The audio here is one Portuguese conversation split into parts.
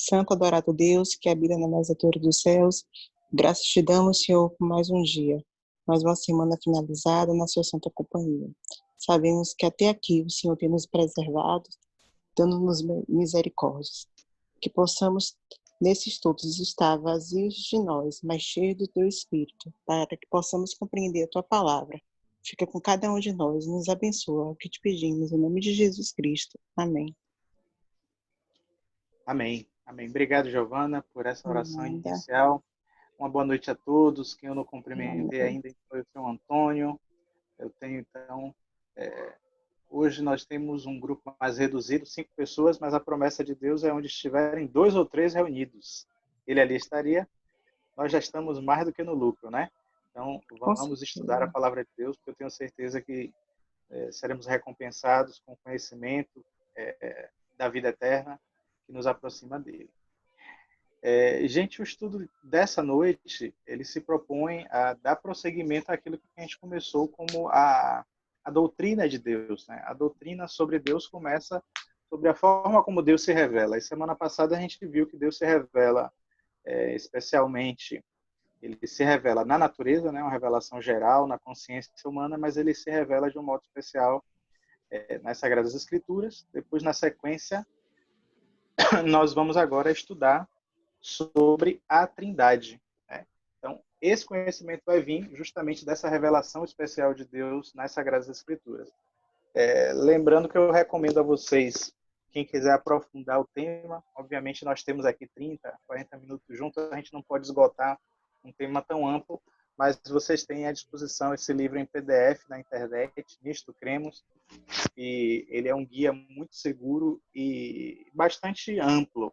Santo adorado Deus, que habita na mais altura dos céus, graças te damos, Senhor, por mais um dia, mais uma semana finalizada na sua santa companhia. Sabemos que até aqui o Senhor tem nos preservado, dando-nos misericórdias. Que possamos, nesses todos, estar vazios de nós, mas cheios do teu Espírito, para que possamos compreender a tua palavra. Fica com cada um de nós, nos abençoa, é o que te pedimos, em nome de Jesus Cristo. Amém. Amém. Amém. Obrigado, Giovana, por essa oração Nada. inicial. Uma boa noite a todos. Quem eu não cumprimentei ainda foi o seu Antônio. Eu tenho, então, hoje nós temos um grupo mais reduzido, 5 pessoas, mas a promessa de Deus é onde estiverem 2 ou 3 reunidos. Ele ali estaria. Nós já estamos mais do que no lucro, né? Então, vamos estudar a palavra de Deus, porque eu tenho certeza que seremos recompensados com conhecimento da vida eterna que nos aproxima dele. Gente, o estudo dessa noite, ele se propõe a dar prosseguimento àquilo que a gente começou como a doutrina de Deus, né? A doutrina sobre Deus começa sobre a forma como Deus se revela. E semana passada a gente viu que Deus se revela especialmente, ele se revela na natureza, né? Uma revelação geral, na consciência humana, mas ele se revela de um modo especial nas Sagradas Escrituras. Depois, na sequência, nós vamos agora estudar sobre a Trindade, né? Então, esse conhecimento vai vir justamente dessa revelação especial de Deus nas Sagradas Escrituras. Lembrando que eu recomendo a vocês, quem quiser aprofundar o tema, obviamente nós temos aqui 30, 40 minutos juntos, a gente não pode esgotar um tema tão amplo, mas vocês têm à disposição esse livro em PDF na internet, Nisto Cremos, e ele é um guia muito seguro e bastante amplo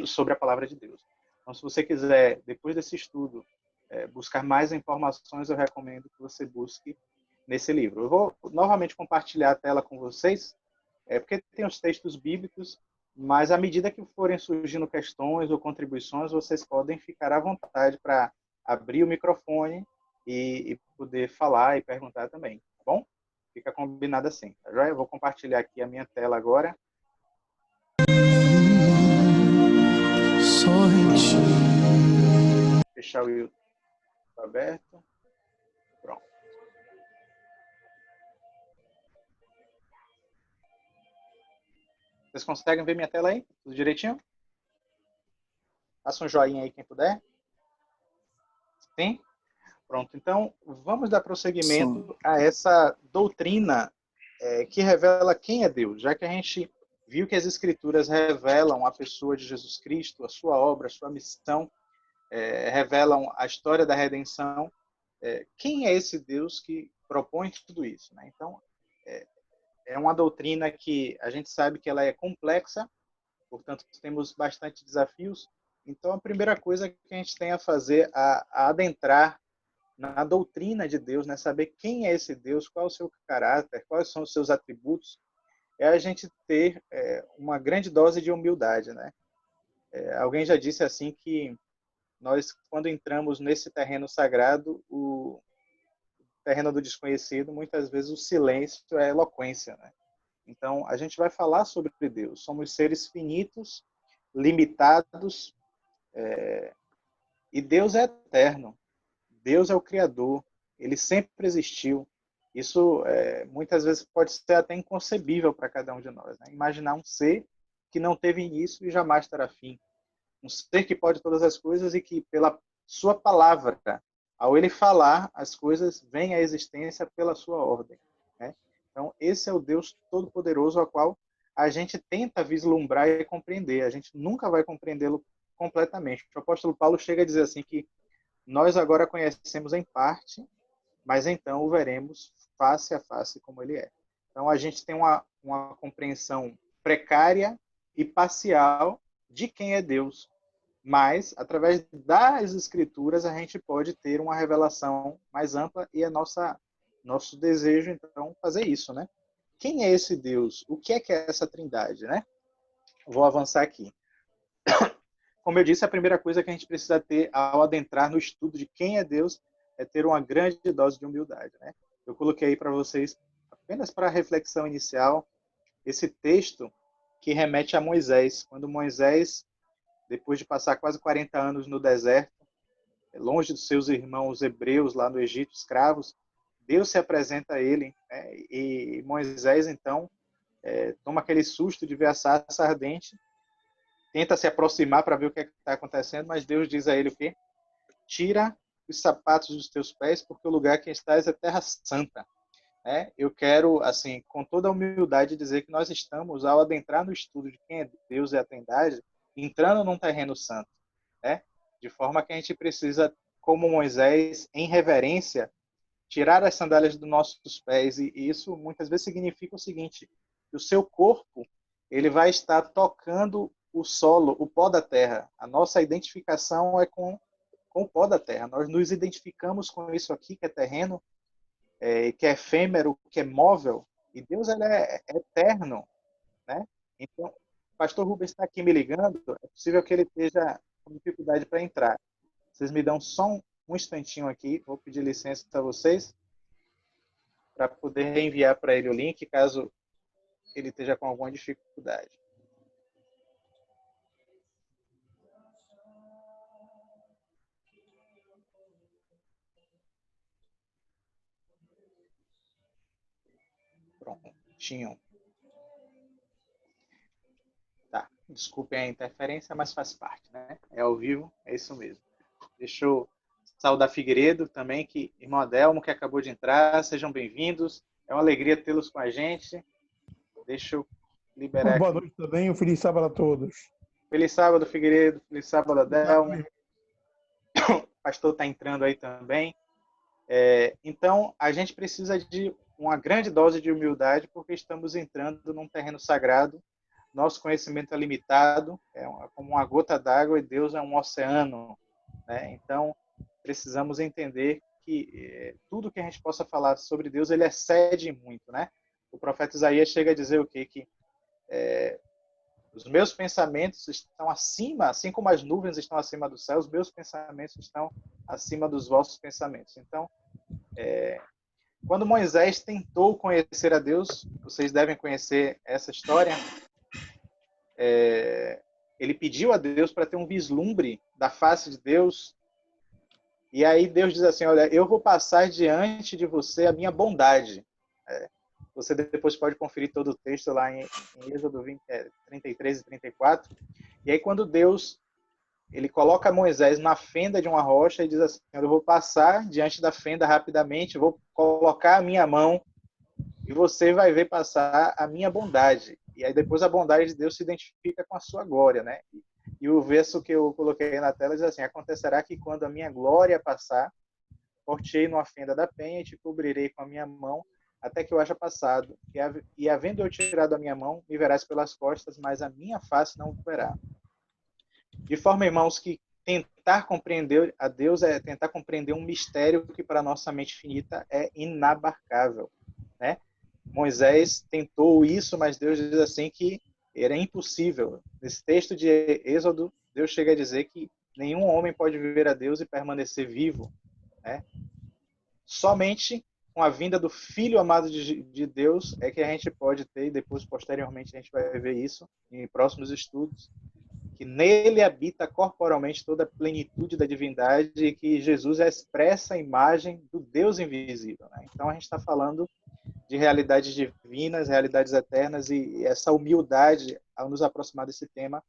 sobre a palavra de Deus. Então, se você quiser, depois desse estudo, buscar mais informações, eu recomendo que você busque nesse livro. Eu vou novamente compartilhar a tela com vocês, porque tem os textos bíblicos, mas à medida que forem surgindo questões ou contribuições, vocês podem ficar à vontade para abrir o microfone e poder falar e perguntar também, tá bom? Fica combinado assim, tá joia? Eu vou compartilhar aqui a minha tela agora. Só em ti. Fechar o YouTube aberto. Pronto. Vocês conseguem ver minha tela aí? Tudo direitinho? Faça um joinha aí quem puder. Sim? Pronto. Então, vamos dar prosseguimento a essa doutrina que revela quem é Deus, já que a gente viu que as Escrituras revelam a pessoa de Jesus Cristo, a sua obra, a sua missão, revelam a história da redenção. Quem é esse Deus que propõe tudo isso, né? Então, é uma doutrina que a gente sabe que ela é complexa, portanto, temos bastante desafios. Então, a primeira coisa que a gente tem a fazer, a adentrar na doutrina de Deus, né? Saber quem é esse Deus, qual é o seu caráter, quais são os seus atributos, é a gente ter uma grande dose de humildade, né? Alguém já disse assim que nós, quando entramos nesse terreno sagrado, o terreno do desconhecido, muitas vezes o silêncio é eloquência, né? Então, a gente vai falar sobre Deus. Somos seres finitos, limitados, e Deus é eterno. Deus é o Criador. Ele sempre existiu. Isso, muitas vezes, pode ser até inconcebível para cada um de nós, né? Imaginar um ser que não teve início e jamais terá fim. Um ser que pode todas as coisas e que, pela sua palavra, ao ele falar, as coisas vêm à existência pela sua ordem, né? Então, esse é o Deus Todo-Poderoso ao qual a gente tenta vislumbrar e compreender. A gente nunca vai compreendê-lo completamente. O apóstolo Paulo chega a dizer assim que nós agora conhecemos em parte, mas então o veremos face a face como ele é. Então, a gente tem uma compreensão precária e parcial de quem é Deus. Mas, através das Escrituras, a gente pode ter uma revelação mais ampla e é nosso desejo, então, fazer isso, né? Quem é esse Deus? O que é essa Trindade, né? Vou avançar aqui. Como eu disse, a primeira coisa que a gente precisa ter ao adentrar no estudo de quem é Deus é ter uma grande dose de humildade, né? Eu coloquei aí para vocês, apenas para a reflexão inicial, esse texto que remete a Moisés. Quando Moisés depois de passar quase 40 anos no deserto, longe dos seus irmãos hebreus lá no Egito, escravos, Deus se apresenta a ele, né? E Moisés, então, toma aquele susto de ver a sarça ardente, tenta se aproximar para ver o que está acontecendo, mas Deus diz a ele o quê? Tira os sapatos dos teus pés, porque o lugar que estás é terra santa. Eu quero, assim, com toda a humildade, dizer que nós estamos, ao adentrar no estudo de quem é Deus e a Trindade, entrando num terreno santo, né? De forma que a gente precisa, como Moisés, em reverência, tirar as sandálias dos nossos pés. E isso muitas vezes significa o seguinte: que o seu corpo ele vai estar tocando o solo, o pó da terra. A nossa identificação é com o pó da terra. Nós nos identificamos com isso aqui que é terreno, que é efêmero, que é móvel. E Deus ele é eterno, né? Então, o pastor Rubens está aqui me ligando. É possível que ele esteja com dificuldade para entrar. Vocês me dão só um instantinho aqui. Vou pedir licença a vocês para poder reenviar para ele o link, caso ele esteja com alguma dificuldade. Prontinho. Tá. Desculpem a interferência, mas faz parte, né? É ao vivo, é isso mesmo. Deixa eu saudar Figueiredo também, irmão Adelmo, que acabou de entrar. Sejam bem-vindos. É uma alegria tê-los com a gente. Deixa eu liberar Boa aqui. noite também, um feliz sábado a todos. Feliz sábado, Figueiredo. Feliz sábado, Adelmo. O pastor está entrando aí também. Então, a gente precisa de uma grande dose de humildade, porque estamos entrando num terreno sagrado. Nosso conhecimento é limitado, como uma gota d'água, e Deus é um oceano, né? Então, precisamos entender que tudo que a gente possa falar sobre Deus, ele excede muito, né? O profeta Isaías chega a dizer o quê? Que os meus pensamentos estão acima, assim como as nuvens estão acima do céu, os meus pensamentos estão acima dos vossos pensamentos. Então, quando Moisés tentou conhecer a Deus, vocês devem conhecer essa história, ele pediu a Deus para ter um vislumbre da face de Deus, e aí Deus diz assim: olha, eu vou passar diante de você a minha bondade. Você depois pode conferir todo o texto lá em Êxodo 33 e 34. E aí quando Deus ele coloca Moisés na fenda de uma rocha e diz assim: eu vou passar diante da fenda rapidamente, vou colocar a minha mão e você vai ver passar a minha bondade. E aí depois a bondade de Deus se identifica com a sua glória, né? E o verso que eu coloquei na tela diz assim: acontecerá que quando a minha glória passar, portei numa fenda da penha e te cobrirei com a minha mão até que eu haja passado. E havendo eu tirado a minha mão, me verás pelas costas, mas a minha face não verá. De forma, irmãos, que tentar compreender a Deus é tentar compreender um mistério que para a nossa mente finita é inabarcável, né? Moisés tentou isso, mas Deus diz assim que era impossível. Nesse texto de Êxodo, Deus chega a dizer que nenhum homem pode viver a Deus e permanecer vivo, né? Somente com a vinda do Filho amado de Deus é que a gente pode ter, e depois, posteriormente, a gente vai ver isso em próximos estudos, que nele habita corporalmente toda a plenitude da divindade e que Jesus é a expressa imagem do Deus invisível, né? Então, a gente está falando de realidades divinas, realidades eternas, e essa humildade, ao nos aproximar desse tema,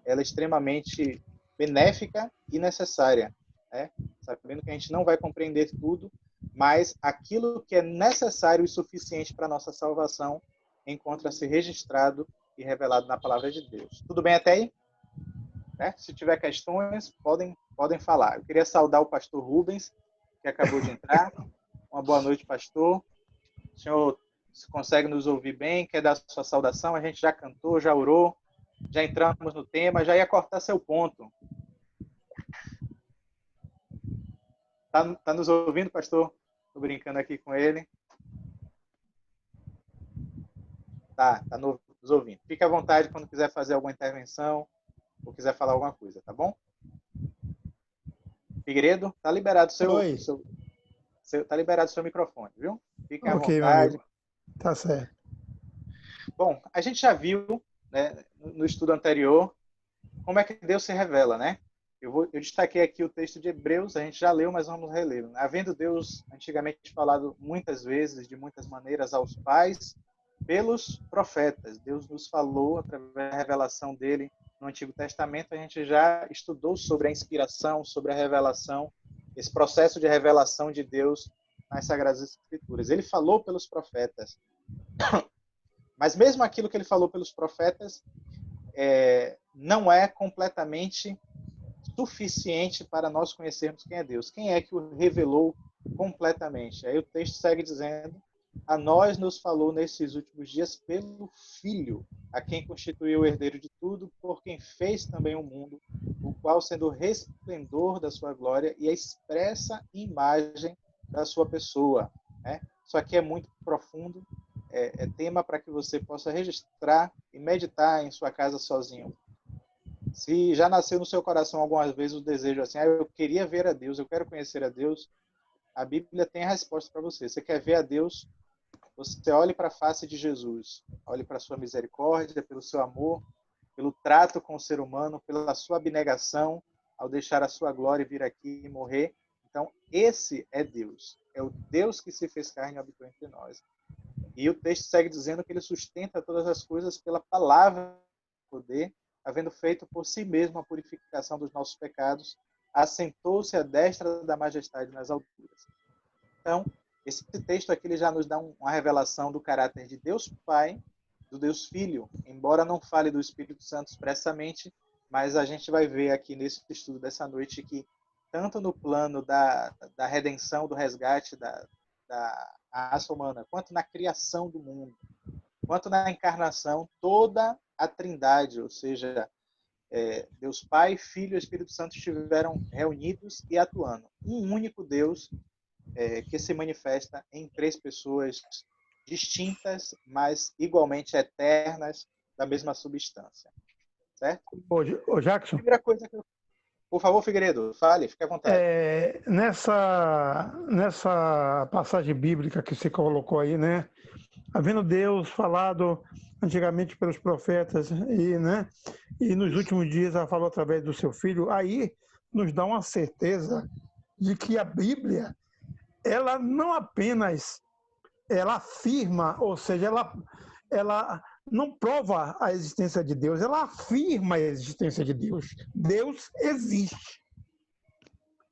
ela é extremamente benéfica e necessária, né? Sabendo que a gente não vai compreender tudo, mas aquilo que é necessário e suficiente para a nossa salvação encontra-se registrado e revelado na palavra de Deus. Tudo bem até aí? Se tiver questões, podem falar. Eu queria saudar o pastor Rubens, que acabou de entrar. Uma boa noite, pastor. O senhor consegue nos ouvir bem? Quer dar sua saudação? A gente já cantou, já orou, já entramos no tema, já ia cortar seu ponto. Tá nos ouvindo, pastor? Estou brincando aqui com ele. Tá nos ouvindo. Fique à vontade quando quiser fazer alguma intervenção ou quiser falar alguma coisa, tá bom? Figueiredo, tá liberado tá liberado seu microfone, viu? Fique à vontade. Meu amigo. Tá certo. Bom, a gente já viu, né, no estudo anterior, como é que Deus se revela, né? Eu destaquei aqui o texto de Hebreus, a gente já leu, mas vamos reler. Havendo Deus antigamente falado muitas vezes, de muitas maneiras, aos pais, pelos profetas. Deus nos falou através da revelação dele no Antigo Testamento. A gente já estudou sobre a inspiração, sobre a revelação, esse processo de revelação de Deus nas Sagradas Escrituras. Ele falou pelos profetas. Mas mesmo aquilo que ele falou pelos profetas não é completamente suficiente para nós conhecermos quem é Deus. Quem é que o revelou completamente? Aí o texto segue dizendo: a nós nos falou nesses últimos dias pelo Filho, a quem constituiu o herdeiro de tudo, por quem fez também o mundo, o qual, sendo o resplendor da sua glória e a expressa imagem da sua pessoa. Né? Isso aqui é muito profundo, é tema para que você possa registrar e meditar em sua casa sozinho. Se já nasceu no seu coração algumas vezes o desejo assim, eu queria ver a Deus, eu quero conhecer a Deus, a Bíblia tem a resposta para você. Você quer ver a Deus? Você olhe para a face de Jesus, olhe para a sua misericórdia, pelo seu amor, pelo trato com o ser humano, pela sua abnegação ao deixar a sua glória e vir aqui e morrer. Então, esse é Deus. É o Deus que se fez carne e habitou entre nós. E o texto segue dizendo que ele sustenta todas as coisas pela palavra do poder, havendo feito por si mesmo a purificação dos nossos pecados, assentou-se à destra da majestade nas alturas. Então, esse texto aqui ele já nos dá uma revelação do caráter de Deus Pai, do Deus Filho, embora não fale do Espírito Santo expressamente, mas a gente vai ver aqui nesse estudo dessa noite que, tanto no plano da redenção, do resgate da raça humana, quanto na criação do mundo, quanto na encarnação, toda a Trindade, ou seja, Deus Pai, Filho e Espírito Santo estiveram reunidos e atuando. Um único Deus que se manifesta em três pessoas distintas, mas igualmente eternas, da mesma substância. Certo? Ô Jackson, Primeira coisa que eu... Por favor, Figueiredo, fale, fique à vontade. Nessa passagem bíblica que você colocou aí, né? Havendo Deus falado antigamente pelos profetas e nos últimos dias ela falou através do seu Filho, aí nos dá uma certeza de que a Bíblia, ela não apenas ela afirma, ou seja, ela não prova a existência de Deus, ela afirma a existência de Deus. Deus existe.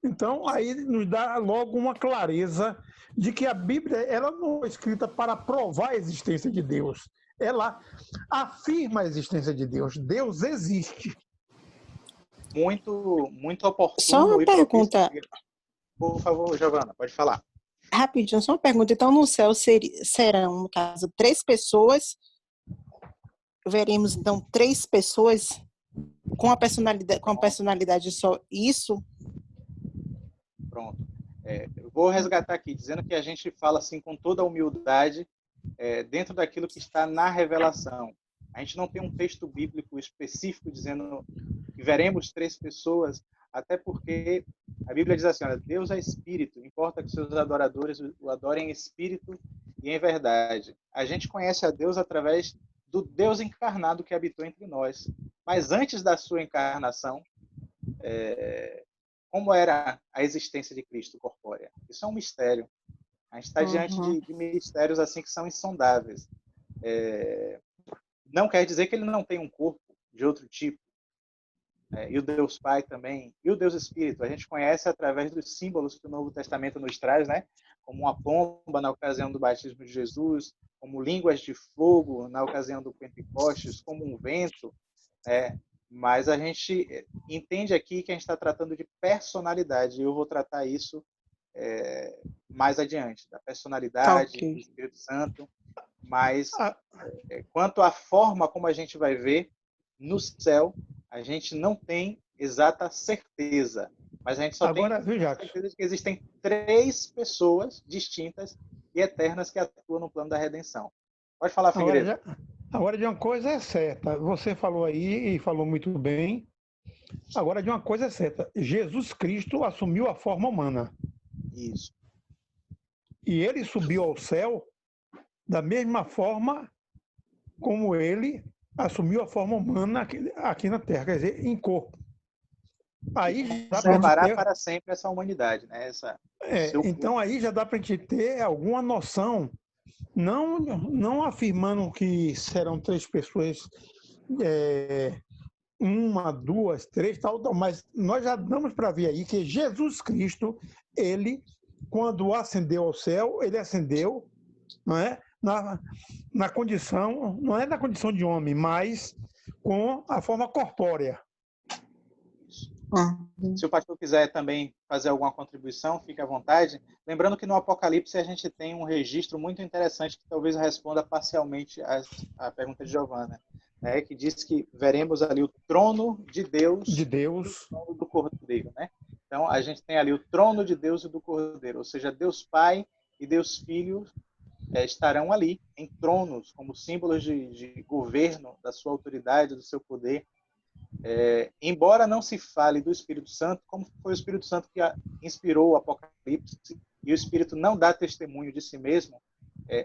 Então, aí nos dá logo uma clareza de que a Bíblia ela não é escrita para provar a existência de Deus. Ela afirma a existência de Deus. Deus existe. Muito oportuno. Só uma pergunta. Por favor, Giovana, pode falar. Rapidinho, só uma pergunta. Então, no céu serão, no caso, 3 pessoas. Veremos, então, 3 pessoas com a personalidade só. Isso? Pronto. Eu vou resgatar aqui, dizendo que a gente fala assim com toda a humildade, dentro daquilo que está na revelação. A gente não tem um texto bíblico específico dizendo que veremos 3 pessoas, até porque a Bíblia diz assim, olha, Deus é espírito, importa que seus adoradores o adorem em espírito e em verdade. A gente conhece a Deus através do Deus encarnado que habitou entre nós. Mas antes da sua encarnação, como era a existência de Cristo corpórea? Isso é um mistério. A gente está diante de mistérios assim que são insondáveis. Não quer dizer que ele não tem um corpo de outro tipo. E o Deus Pai também. E o Deus Espírito. A gente conhece através dos símbolos que o Novo Testamento nos traz, né? Como uma pomba na ocasião do batismo de Jesus, como línguas de fogo na ocasião do Pentecostes, como um vento. Mas a gente entende aqui que a gente está tratando de personalidade. E eu vou tratar isso mais adiante, da personalidade do Espírito Santo. Mas quanto à forma como a gente vai ver no céu, a gente não tem exata certeza. Mas a gente só tem certeza de que existem 3 pessoas distintas e eternas que atuam no plano da redenção. Pode falar, Figueiredo. Agora, de uma coisa é certa. Você falou aí e falou muito bem. Agora, de uma coisa é certa. Jesus Cristo assumiu a forma humana. Isso. E ele subiu ao céu da mesma forma como ele assumiu a forma humana aqui na Terra, quer dizer, em corpo. Aí já dá pra gente Separar ter, para sempre essa humanidade, né? Seu corpo. então aí já dá para a gente ter alguma noção, não afirmando que serão 3 pessoas, uma, 2, 3, tal, mas nós já damos para ver aí que Jesus Cristo, ele, quando ascendeu ao céu, ele ascendeu, não é? Na condição, não é na condição de homem, mas com a forma corpórea. Se o pastor quiser também fazer alguma contribuição, fique à vontade. Lembrando que no Apocalipse a gente tem um registro muito interessante que talvez responda parcialmente à pergunta de Giovana, né? Que diz que veremos ali o trono de Deus De e o Deus, trono do Cordeiro, né? Então a gente tem ali o trono de Deus e do Cordeiro, ou seja, Deus Pai e Deus Filho estarão ali em tronos como símbolos de governo, da sua autoridade, do seu poder. Embora não se fale do Espírito Santo, como foi o Espírito Santo que inspirou o Apocalipse, e o Espírito não dá testemunho de si mesmo,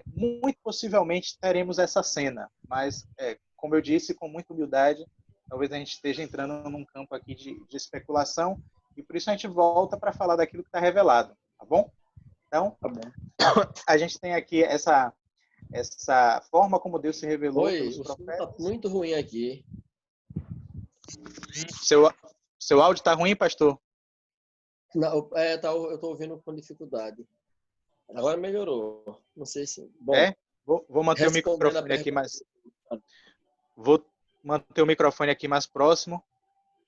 muito possivelmente teremos essa cena. Mas, como eu disse, com muita humildade, talvez a gente esteja entrando num campo aqui de especulação, e por isso a gente volta para falar daquilo que está revelado, tá bom? Então, Tá bom. a gente tem aqui essa forma como Deus se revelou Oi, pelos o som tá profetas. muito ruim aqui. Seu áudio está ruim, pastor? Não, eu tô ouvindo com dificuldade. Agora melhorou. Não sei se... Bom, Vou manter o respondendo a microfone aqui pergunta. mais... Vou manter o microfone aqui mais próximo.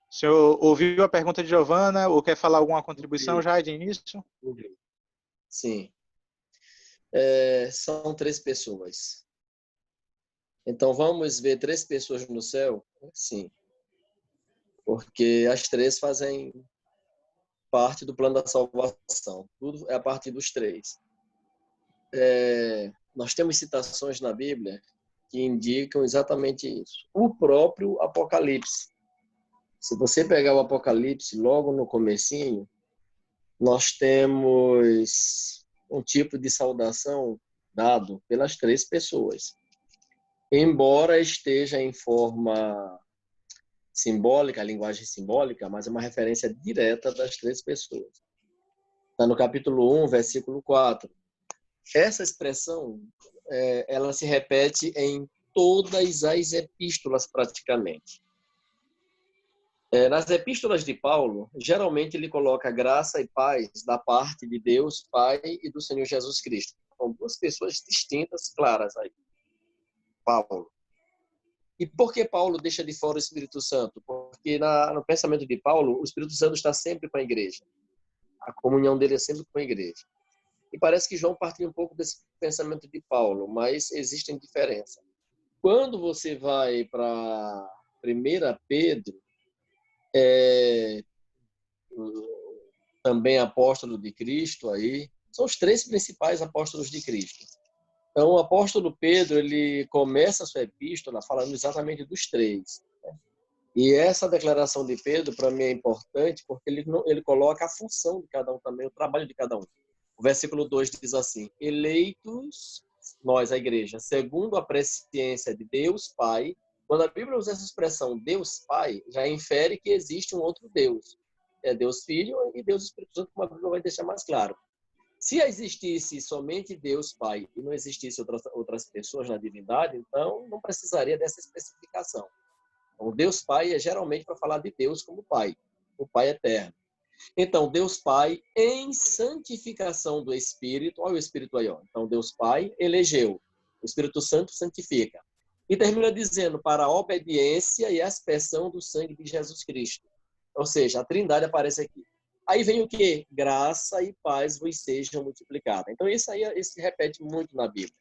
O senhor ouviu a pergunta de Giovana ou quer falar alguma contribuição já de início? Sim. São 3 pessoas. Então, vamos ver 3 pessoas no céu? Sim. Porque as 3 fazem parte do plano da salvação. Tudo é a partir dos 3. Nós temos citações na Bíblia que indicam exatamente isso. O próprio Apocalipse. Se você pegar o Apocalipse logo no comecinho, nós temos um tipo de saudação dado pelas 3 pessoas. Embora esteja em forma simbólica, a linguagem simbólica, mas é uma referência direta das 3 pessoas. Está no capítulo 1, versículo 4. Essa expressão, ela se repete em todas as epístolas praticamente. Nas epístolas de Paulo, geralmente ele coloca graça e paz da parte de Deus, Pai e do Senhor Jesus Cristo. São 2 pessoas distintas, claras aí. Paulo. E por que Paulo deixa de fora o Espírito Santo? Porque no pensamento de Paulo, o Espírito Santo está sempre com a igreja. A comunhão dele é sempre com a igreja. E parece que João partiu um pouco desse pensamento de Paulo, mas existem diferenças. Quando você vai para 1 Pedro, também apóstolo de Cristo aí, são os 3 principais apóstolos de Cristo. Então, o apóstolo Pedro, ele começa a sua epístola falando exatamente dos 3. Né? E essa declaração de Pedro, para mim, é importante, porque ele coloca a função de cada um também, o trabalho de cada um. O versículo 2 diz assim: eleitos, nós, a igreja, segundo a presciência de Deus Pai. Quando a Bíblia usa essa expressão Deus Pai, já infere que existe um outro Deus. É Deus Filho e Deus Espírito Santo, como a Bíblia vai deixar mais claro. Se existisse somente Deus Pai e não existisse outras pessoas na divindade, então não precisaria dessa especificação. Então, Deus Pai é geralmente para falar de Deus como Pai, o Pai eterno. Então, Deus Pai, em santificação do Espírito, olha o Espírito aí, ó. Então, Deus Pai elegeu, o Espírito Santo santifica. E termina dizendo, para a obediência e aspersão do sangue de Jesus Cristo. Ou seja, a Trindade aparece aqui. Aí vem o quê? Graça e paz vos sejam multiplicadas. Então, isso aí se repete muito na Bíblia.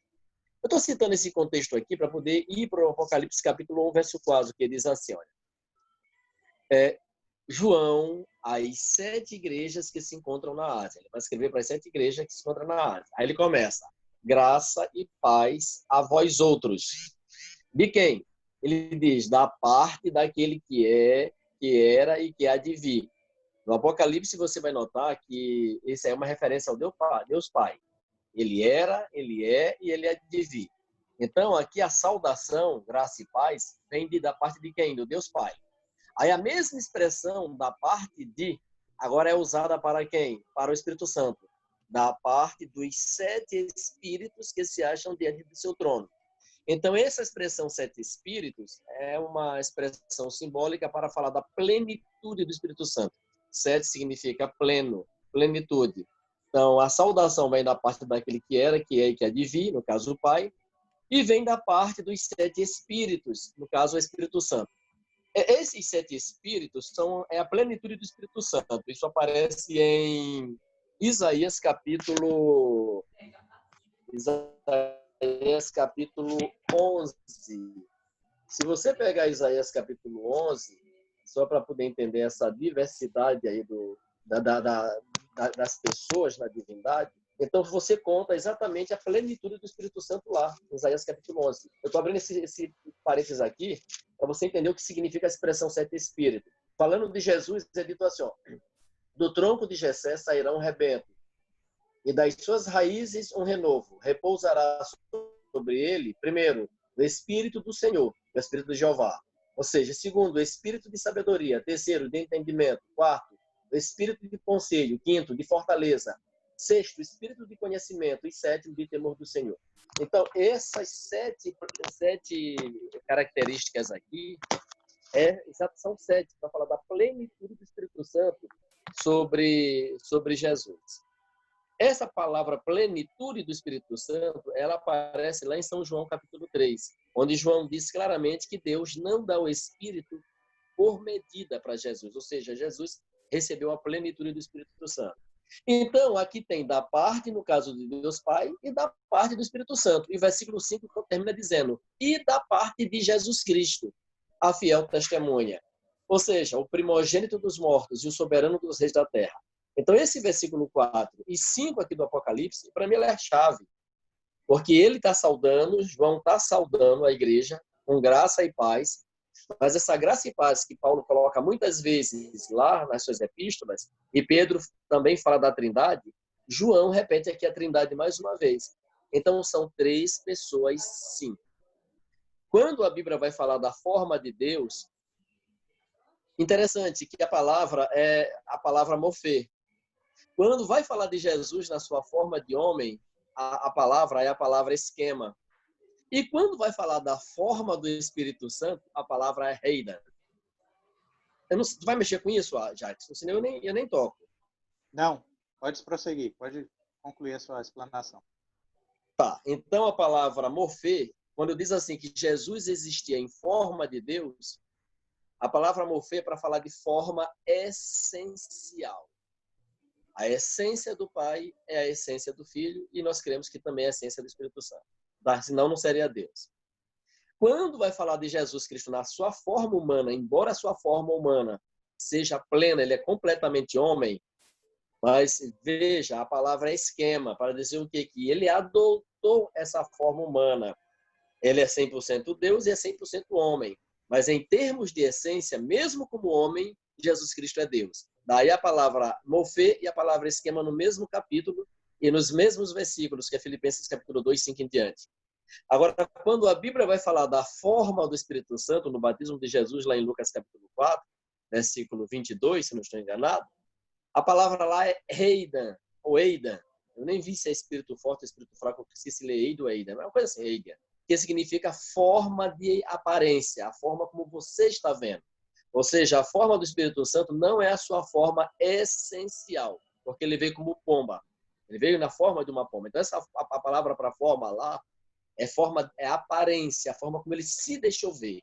Eu estou citando esse contexto aqui para poder ir para o Apocalipse capítulo 1, verso 4, que diz assim, olha. João, as 7 igrejas que se encontram na Ásia. Ele vai escrever para as 7 igrejas que se encontram na Ásia. Aí ele começa. Graça e paz a vós outros. De quem? Ele diz, da parte daquele que era e que há de vir. No Apocalipse você vai notar que isso é uma referência ao Deus Pai. Ele era, ele é e ele há de vir. Então, aqui a saudação, graça e paz, vem da parte de quem? Do Deus Pai. Aí a mesma expressão da parte de, agora é usada para quem? Para o Espírito Santo. Da parte dos 7 espíritos que se acham diante do seu trono. Então, essa expressão 7 espíritos é uma expressão simbólica para falar da plenitude do Espírito Santo. 7 significa pleno, plenitude. Então, a saudação vem da parte daquele que era, que é e que há de vir, no caso o Pai, e vem da parte dos 7 espíritos, no caso o Espírito Santo. Esses 7 espíritos é a plenitude do Espírito Santo. Isso aparece em Isaías capítulo 11. Se você pegar Isaías capítulo 11, só para poder entender essa diversidade aí das pessoas na divindade, então você conta exatamente a plenitude do Espírito Santo lá, em Isaías capítulo 11. Eu estou abrindo esse parênteses aqui para você entender o que significa a expressão 7 espíritos. Falando de Jesus, é dito assim, ó, do tronco de Jessé sairá um rebento, e das suas raízes um renovo. Repousará sobre ele, primeiro, o Espírito do Senhor, o Espírito de Jeová. Ou seja, segundo, o Espírito de sabedoria. Terceiro, de entendimento. Quarto, o Espírito de conselho. Quinto, de fortaleza. Sexto, o Espírito de conhecimento. E sétimo, de temor do Senhor. Então, essas sete características aqui, são 7, para falar da plenitude do Espírito Santo sobre Jesus. Essa palavra plenitude do Espírito Santo, ela aparece lá em São João, capítulo 3, onde João diz claramente que Deus não dá o Espírito por medida para Jesus, ou seja, Jesus recebeu a plenitude do Espírito Santo. Então, aqui tem da parte, no caso de Deus Pai, e da parte do Espírito Santo. E o versículo 5 termina dizendo, e da parte de Jesus Cristo, a fiel testemunha. Ou seja, o primogênito dos mortos e o soberano dos reis da terra. Então, esse versículo 4 e 5 aqui do Apocalipse, para mim, ele é a chave. Porque ele está saudando, João está saudando a igreja com graça e paz. Mas essa graça e paz que Paulo coloca muitas vezes lá nas suas epístolas, e Pedro também fala da Trindade, João repete aqui a Trindade mais uma vez. Então, são 3 pessoas, sim. Quando a Bíblia vai falar da forma de Deus, interessante que a palavra é a palavra morfê. Quando vai falar de Jesus na sua forma de homem, a palavra é a palavra esquema. E quando vai falar da forma do Espírito Santo, a palavra é reida. Tu vai mexer com isso, Jackson? Senão eu nem toco. Não, pode prosseguir, pode concluir a sua explanação. Tá, então a palavra morfê, quando diz assim que Jesus existia em forma de Deus, a palavra morfê é para falar de forma essencial. A essência do Pai é a essência do Filho e nós cremos que também é a essência do Espírito Santo. Senão não seria Deus. Quando vai falar de Jesus Cristo na sua forma humana, embora a sua forma humana seja plena, ele é completamente homem, mas veja, a palavra é esquema, para dizer o quê? Que ele adotou essa forma humana. Ele é 100% Deus e é 100% homem. Mas em termos de essência, mesmo como homem, Jesus Cristo é Deus. Daí a palavra morfê e a palavra esquema no mesmo capítulo e nos mesmos versículos, que é Filipenses capítulo 2, 5 em diante. Agora, quando a Bíblia vai falar da forma do Espírito Santo no batismo de Jesus, lá em Lucas capítulo 4, versículo 22, se não estou enganado, a palavra lá é Heidan, ou Eidan. Eu nem vi se é espírito forte ou espírito fraco, eu esqueci se lê Eido ou Eidan, mas é uma coisa assim, Eidan, que significa forma de aparência, a forma como você está vendo. Ou seja, a forma do Espírito Santo não é a sua forma essencial, porque ele veio como pomba. Ele veio na forma de uma pomba. Então, a palavra para forma lá é aparência, a forma como ele se deixou ver,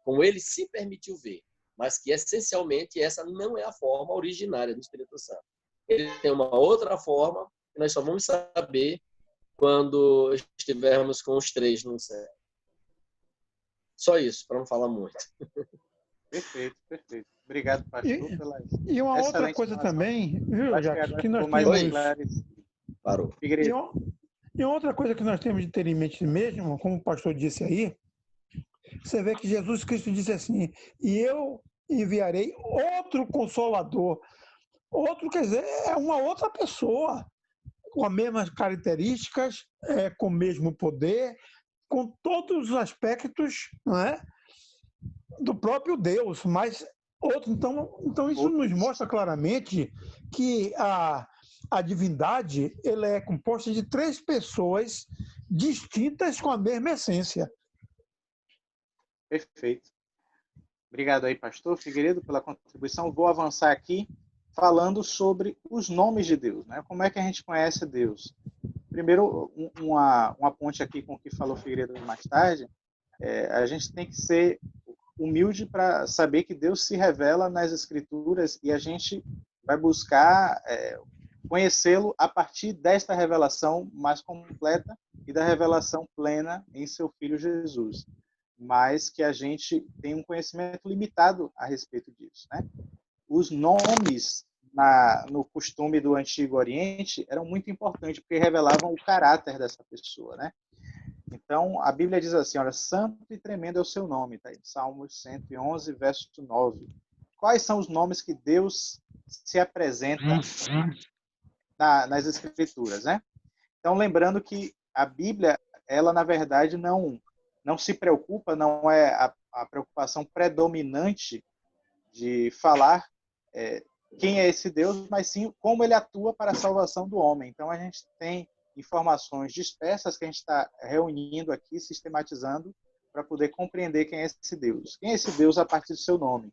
como ele se permitiu ver. Mas que, essencialmente, essa não é a forma originária do Espírito Santo. Ele tem uma outra forma que nós só vamos saber quando estivermos com os 3 no céu. Só isso, para não falar muito. Perfeito, perfeito. Obrigado, pastor, pela E uma outra coisa também, viu, Jacques, que nós temos... Parou. E outra coisa que nós temos de ter em mente mesmo, como o pastor disse aí, você vê que Jesus Cristo disse assim, e eu enviarei outro Consolador. Outro, quer dizer, é uma outra pessoa, com as mesmas características, com o mesmo poder, com todos os aspectos, não é, do próprio Deus, mas outro. Então isso nos mostra claramente que a divindade ela é composta de 3 pessoas distintas com a mesma essência. Perfeito. Obrigado aí, pastor Figueiredo, pela contribuição. Vou avançar aqui falando sobre os nomes de Deus, né? Como é que a gente conhece Deus? Primeiro, uma ponte aqui com o que falou Figueiredo mais tarde, a gente tem que ser humilde para saber que Deus se revela nas Escrituras e a gente vai buscar conhecê-lo a partir desta revelação mais completa e da revelação plena em seu Filho Jesus. Mas que a gente tem um conhecimento limitado a respeito disso, né? Os nomes no costume do Antigo Oriente eram muito importantes, porque revelavam o caráter dessa pessoa, né? Então, a Bíblia diz assim, olha, santo e tremendo é o seu nome, tá aí, Salmos 111, verso 9. Quais são os nomes que Deus se apresenta nas Escrituras, né? Então, lembrando que a Bíblia, ela, na verdade, não se preocupa, não é a preocupação predominante de falar quem é esse Deus, mas sim como ele atua para a salvação do homem. Então, a gente tem informações dispersas que a gente está reunindo aqui, sistematizando, para poder compreender quem é esse Deus. Quem é esse Deus a partir do seu nome?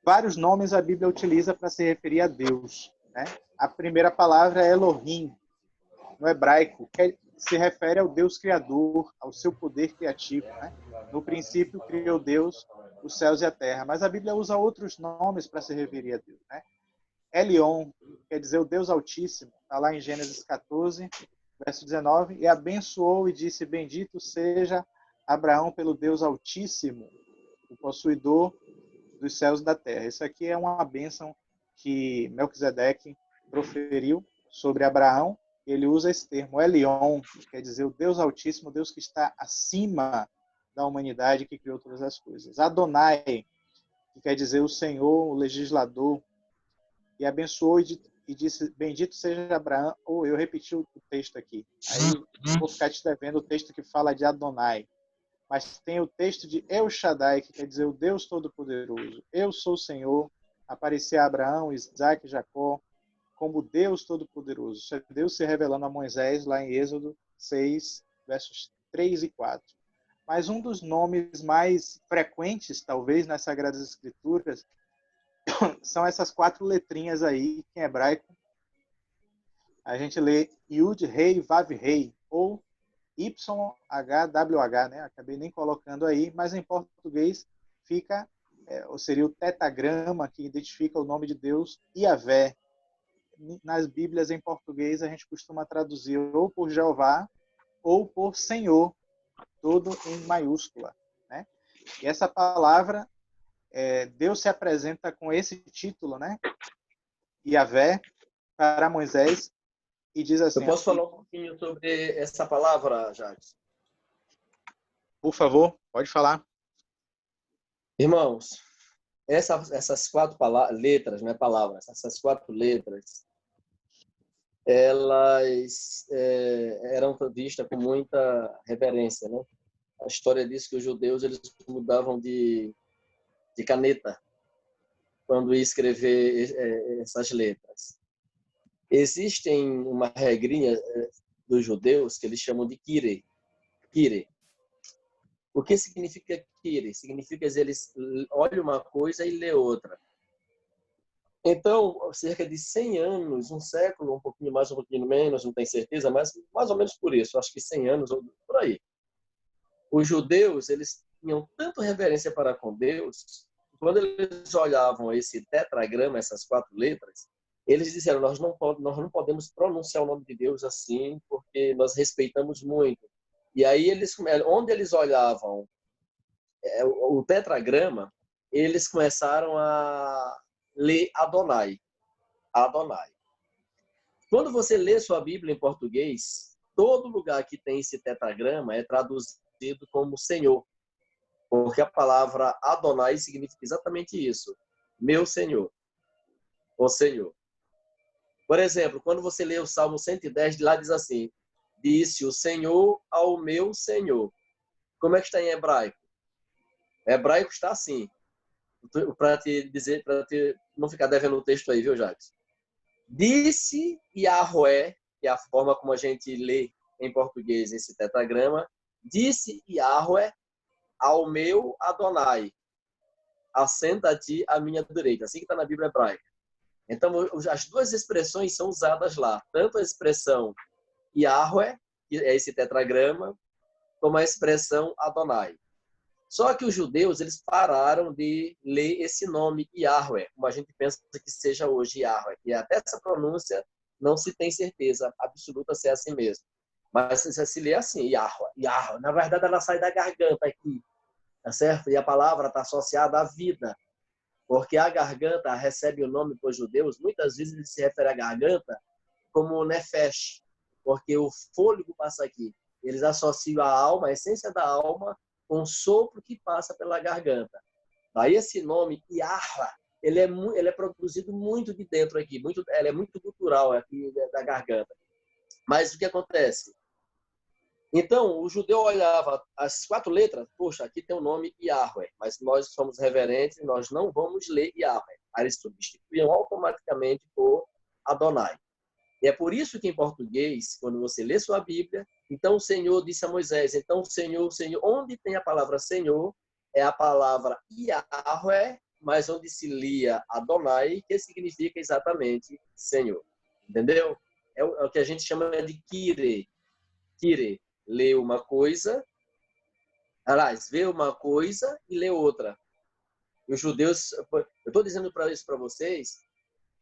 Vários nomes a Bíblia utiliza para se referir a Deus, né? A primeira palavra é Elohim, no hebraico, que se refere ao Deus Criador, ao seu poder criativo, né? No princípio, criou Deus os céus e a terra. Mas a Bíblia usa outros nomes para se referir a Deus, né? Elion, quer dizer o Deus Altíssimo, está lá em Gênesis 14, verso 19, e abençoou e disse, bendito seja Abraão pelo Deus Altíssimo, o possuidor dos céus e da terra. Isso aqui é uma bênção que Melquisedeque proferiu sobre Abraão. Ele usa esse termo, Elion, quer dizer o Deus Altíssimo, o Deus que está acima da humanidade, que criou todas as coisas. Adonai, que quer dizer o Senhor, o legislador, e abençoou e disse, bendito seja Abraão. Eu repeti o texto aqui. Aí vou ficar te devendo o texto que fala de Adonai. Mas tem o texto de El Shaddai, que quer dizer o Deus Todo-Poderoso. Eu sou o Senhor, aparecia a Abraão, Isaac e Jacó, como Deus Todo-Poderoso. Isso é Deus se revelando a Moisés, lá em Êxodo 6, versos 3 e 4. Mas um dos nomes mais frequentes, talvez, nas Sagradas Escrituras, são essas 4 letrinhas aí, em hebraico. A gente lê Yud, Rei, Vav, Rei, ou YHWH, né? Acabei nem colocando aí, mas em português fica, ou seria o tetagrama que identifica o nome de Deus, Yahvé. Nas Bíblias em português a gente costuma traduzir ou por Jeová ou por Senhor, tudo em maiúscula, né? E essa palavra, Deus se apresenta com esse título, né? Yahvé, para Moisés, e diz assim... Eu posso falar um pouquinho sobre essa palavra, Jacques? Por favor, pode falar. Irmãos, essas 4 letras, não é palavras, essas 4 letras, elas eram vistas com muita reverência, né? A história diz que os judeus eles mudavam de caneta quando ia escrever essas letras. Existem uma regrinha dos judeus que eles chamam de Kire. Kire. O que significa Kire? Significa que eles olham uma coisa e lê outra. Então, cerca de 100 anos, um século, um pouquinho mais, um pouquinho menos, não tenho certeza, mas mais ou menos por isso, acho que 100 anos, ou por aí. Os judeus, eles tinham tanto reverência para com Deus, quando eles olhavam esse tetragrama, essas 4 letras, eles disseram, nós não podemos pronunciar o nome de Deus assim, porque nós respeitamos muito. E aí, onde eles olhavam o tetragrama, eles começaram a ler Adonai. Adonai. Quando você lê sua Bíblia em português, todo lugar que tem esse tetragrama é traduzido como Senhor. Porque a palavra Adonai significa exatamente isso. Meu Senhor. O Senhor. Por exemplo, quando você lê o Salmo 110, lá diz assim, disse o Senhor ao meu Senhor. Como é que está em hebraico? Hebraico está assim. Para te dizer, não ficar devendo o texto aí, viu, Jacques? Disse Yahweh, que é a forma como a gente lê em português esse tetragrama, disse Yahweh ao meu Adonai, assenta-te à minha direita. Assim que está na Bíblia hebraica. Então, as duas expressões são usadas lá. Tanto a expressão Yahweh, que é esse tetragrama, como a expressão Adonai. Só que os judeus, eles pararam de ler esse nome Yahweh, como a gente pensa que seja hoje Yahweh. E até essa pronúncia não se tem certeza absoluta se é assim mesmo. Mas se lê assim, Yahweh, Yahweh. Na verdade, ela sai da garganta aqui, tá certo? E a palavra está associada à vida. Porque a garganta recebe o nome para os judeus, muitas vezes ele se refere à garganta como nefesh, porque o fôlego passa aqui. Eles associam a alma, a essência da alma, com o sopro que passa pela garganta. Daí esse nome, Yahweh, ele é produzido muito de dentro aqui, ele é muito cultural aqui da garganta. Mas o que acontece? Então, o judeu olhava as 4 letras, poxa, aqui tem o nome Yahweh, mas nós somos reverentes, nós não vamos ler Yahweh. Aí eles substituíam automaticamente por Adonai. E é por isso que em português, quando você lê sua Bíblia, então o Senhor disse a Moisés, então o Senhor, onde tem a palavra Senhor, é a palavra Yahweh, mas onde se lia Adonai, que significa exatamente Senhor. Entendeu? É o que a gente chama de Kire. Kire, lê uma coisa, aliás, vê uma coisa e lê outra. E os judeus, eu estou dizendo isso para vocês,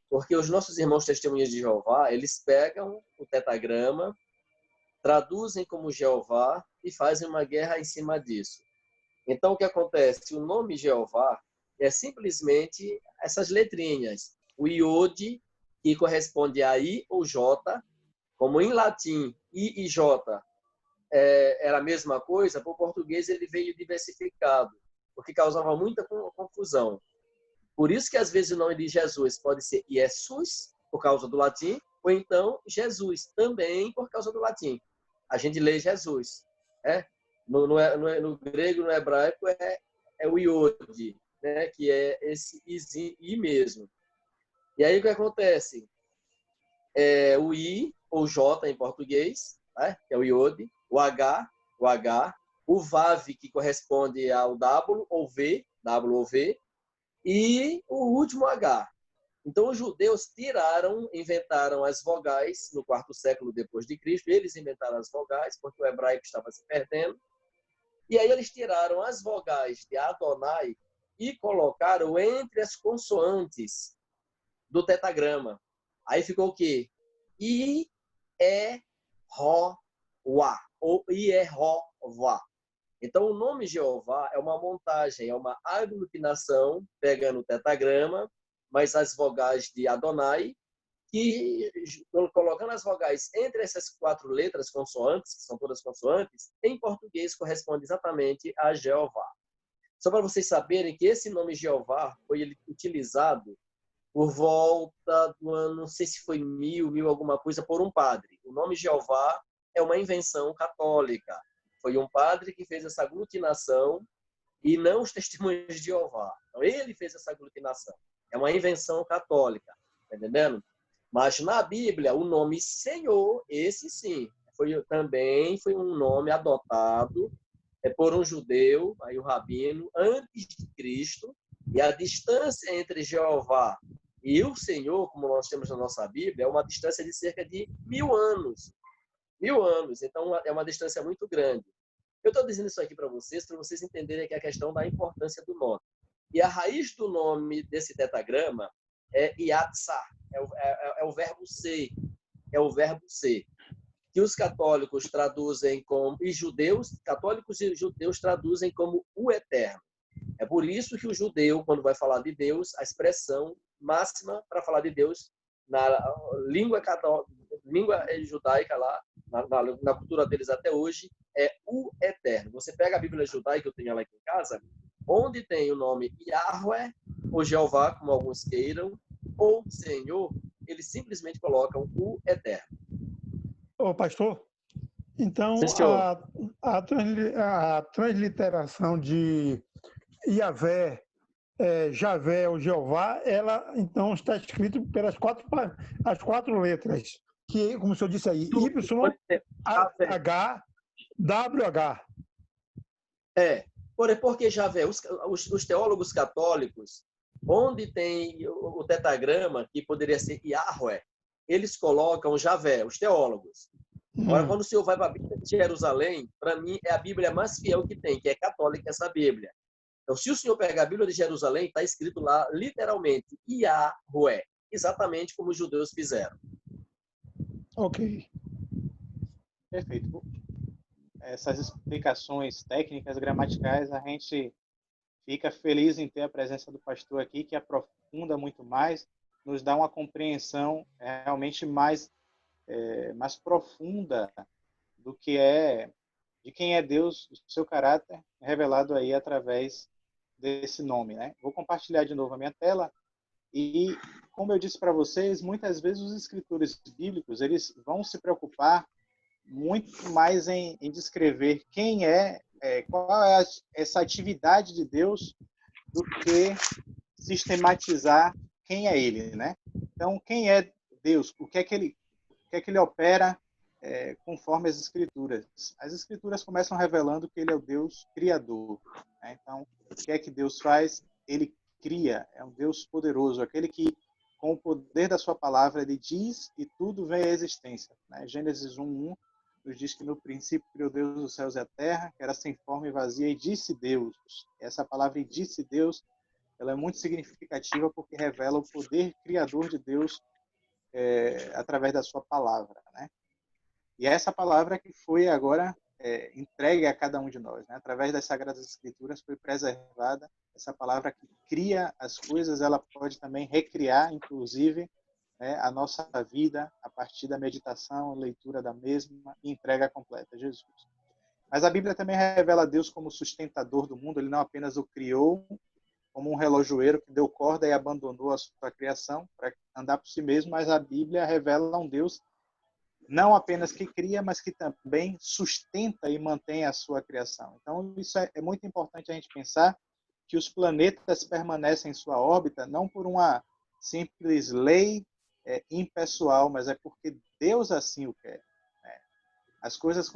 porque os nossos irmãos testemunhas de Jeová, eles pegam o tetragrama, traduzem como Jeová e fazem uma guerra em cima disso. Então, o que acontece? O nome Jeová é simplesmente essas letrinhas. O Iode, que corresponde a I ou J, como em latim I e J era a mesma coisa, para o português ele veio diversificado, porque causava muita confusão. Por isso que às vezes o nome de Jesus pode ser Jesus, por causa do latim, ou então Jesus, também por causa do latim. A gente lê Jesus. No grego, no hebraico, é o Iode, né? Que é esse I mesmo. E aí o que acontece? O I, ou J em português, né? Que é o Iode, o H, o Vav, que corresponde ao W ou V, e o último H. Então, os judeus inventaram as vogais no 4º século depois de Cristo. Eles inventaram as vogais, porque o hebraico estava se perdendo. E aí eles tiraram as vogais de Adonai e colocaram entre as consoantes do tetragrama. Aí ficou o quê? I, E, Ro, Wa, ou I, E, Ro, Wa. Então, o nome Jeová é uma montagem, é uma aglutinação, pegando o tetragrama, mas as vogais de Adonai, que, colocando as vogais entre essas 4 letras consoantes, que são todas consoantes, em português corresponde exatamente a Jeová. Só para vocês saberem que esse nome Jeová foi utilizado por volta do ano, não sei se foi 1000 alguma coisa, por um padre. O nome Jeová é uma invenção católica. Foi um padre que fez essa aglutinação e não os testemunhos de Jeová. Então, ele fez essa aglutinação. É uma invenção católica, tá entendendo? Mas na Bíblia, o nome Senhor, esse sim, também foi um nome adotado por um judeu, aí o rabino, antes de Cristo, e a distância entre Jeová e o Senhor, como nós temos na nossa Bíblia, é uma distância de cerca de 1000 anos. 1000 anos, então é uma distância muito grande. Eu estou dizendo isso aqui para vocês entenderem que é a questão da importância do nome. E a raiz do nome desse tetragrama é Yatsá, é o verbo ser, que os católicos traduzem como, católicos e judeus traduzem como o Eterno. É por isso que o judeu, quando vai falar de Deus, a expressão máxima para falar de Deus na língua judaica lá, na cultura deles até hoje, é o Eterno. Você pega a Bíblia judaica, eu tenho ela aqui em casa, onde tem o nome Yahweh, ou Jeová, como alguns queiram, ou Senhor, eles simplesmente colocam o Eterno. Ô, pastor, Então, Sim, senhor. a transliteração de Yahvé, Javé ou Jeová, ela então está escrito pelas as quatro letras, que, como o senhor disse aí, Y, H, WH. Porque Javé, os teólogos católicos, onde tem o tetragrama, que poderia ser Yahweh, eles colocam Javé, os teólogos. Agora, quando o senhor vai para a Bíblia de Jerusalém, para mim é a Bíblia mais fiel que tem, que é católica essa Bíblia. Então, se o senhor pegar a Bíblia de Jerusalém, está escrito lá, literalmente, Yahweh, exatamente como os judeus fizeram. Ok. Perfeito. Essas explicações técnicas, gramaticais, a gente fica feliz em ter a presença do pastor aqui, que aprofunda muito mais, nos dá uma compreensão realmente mais profunda do que de quem é Deus, do seu caráter, revelado aí através desse nome, né? Vou compartilhar de novo a minha tela e, como eu disse para vocês, muitas vezes os escritores bíblicos, eles vão se preocupar muito mais em descrever quem qual é essa atividade de Deus, do que sistematizar quem é Ele, né? Então, quem é Deus? O que é que ele opera conforme as Escrituras? As Escrituras começam revelando que Ele é o Deus Criador, né? Então, o que é que Deus faz? Ele cria, é um Deus poderoso, aquele que, com o poder da sua palavra, Ele diz e tudo vem à existência, né? Gênesis 1:1 nos diz que no princípio criou Deus os céus e a terra, que era sem forma e vazia, e disse Deus. Essa palavra "e disse Deus", ela é muito significativa porque revela o poder criador de Deus através da sua palavra, né? E essa palavra que foi agora entregue a cada um de nós, né? Através das Sagradas Escrituras foi preservada essa palavra que cria as coisas, ela pode também recriar, inclusive, né, a nossa vida a partir da meditação, leitura da mesma e entrega completa a Jesus. Mas a Bíblia também revela Deus como sustentador do mundo. Ele não apenas o criou como um relojoeiro que deu corda e abandonou a sua criação para andar por si mesmo, mas a Bíblia revela um Deus não apenas que cria, mas que também sustenta e mantém a sua criação. Então, isso é muito importante a gente pensar, que os planetas permanecem em sua órbita não por uma simples lei impessoal, mas é porque Deus assim o quer, né? As coisas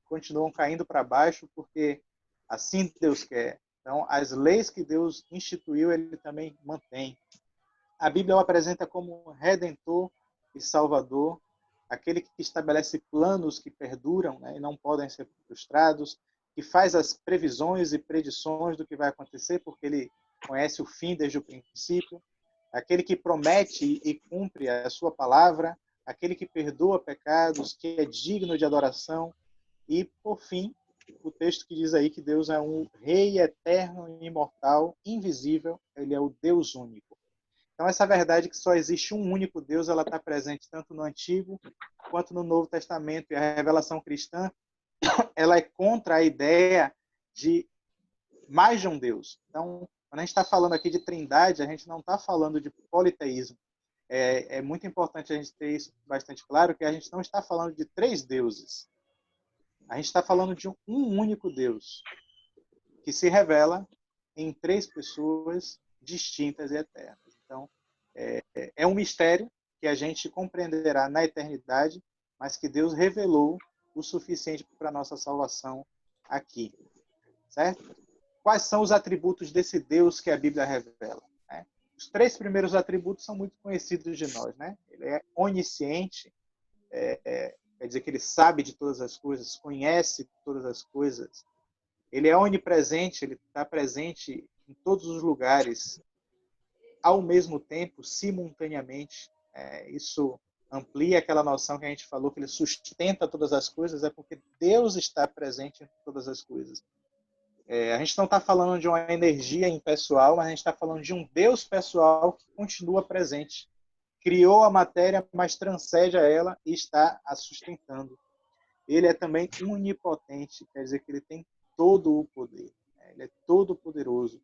continuam caindo para baixo porque assim Deus quer. Então, as leis que Deus instituiu, Ele também mantém. A Bíblia o apresenta como Redentor e Salvador, aquele que estabelece planos que perduram, né, e não podem ser frustrados, que faz as previsões e predições do que vai acontecer, porque Ele conhece o fim desde o princípio, aquele que promete e cumpre a sua palavra, aquele que perdoa pecados, que é digno de adoração, e, por fim, o texto que diz aí que Deus é um Rei eterno, imortal, invisível, Ele é o Deus único. Então, essa verdade que só existe um único Deus, ela está presente tanto no Antigo quanto no Novo Testamento, e a revelação cristã, ela é contra a ideia de mais de um Deus. Então, quando a gente está falando aqui de trindade, a gente não está falando de politeísmo. É muito importante a gente ter isso bastante claro, que a gente não está falando de três deuses. A gente está falando de um único Deus, que se revela em três pessoas distintas e eternas. Então, é um mistério que a gente compreenderá na eternidade, mas que Deus revelou o suficiente para a nossa salvação aqui. Certo? Quais são os atributos desse Deus que a Bíblia revela? Né? Os três primeiros atributos são muito conhecidos de nós, né? Ele é onisciente, quer dizer que ele sabe de todas as coisas, conhece todas as coisas. Ele é onipresente, ele está presente em todos os lugares, ao mesmo tempo, simultaneamente. Isso amplia aquela noção que a gente falou, que ele sustenta todas as coisas, é porque Deus está presente em todas as coisas. A gente não está falando de uma energia impessoal, mas a gente está falando de um Deus pessoal que continua presente. Criou a matéria, mas transcende a ela e está a sustentando. Ele é também onipotente, quer dizer que ele tem todo o poder. Ele é todo poderoso.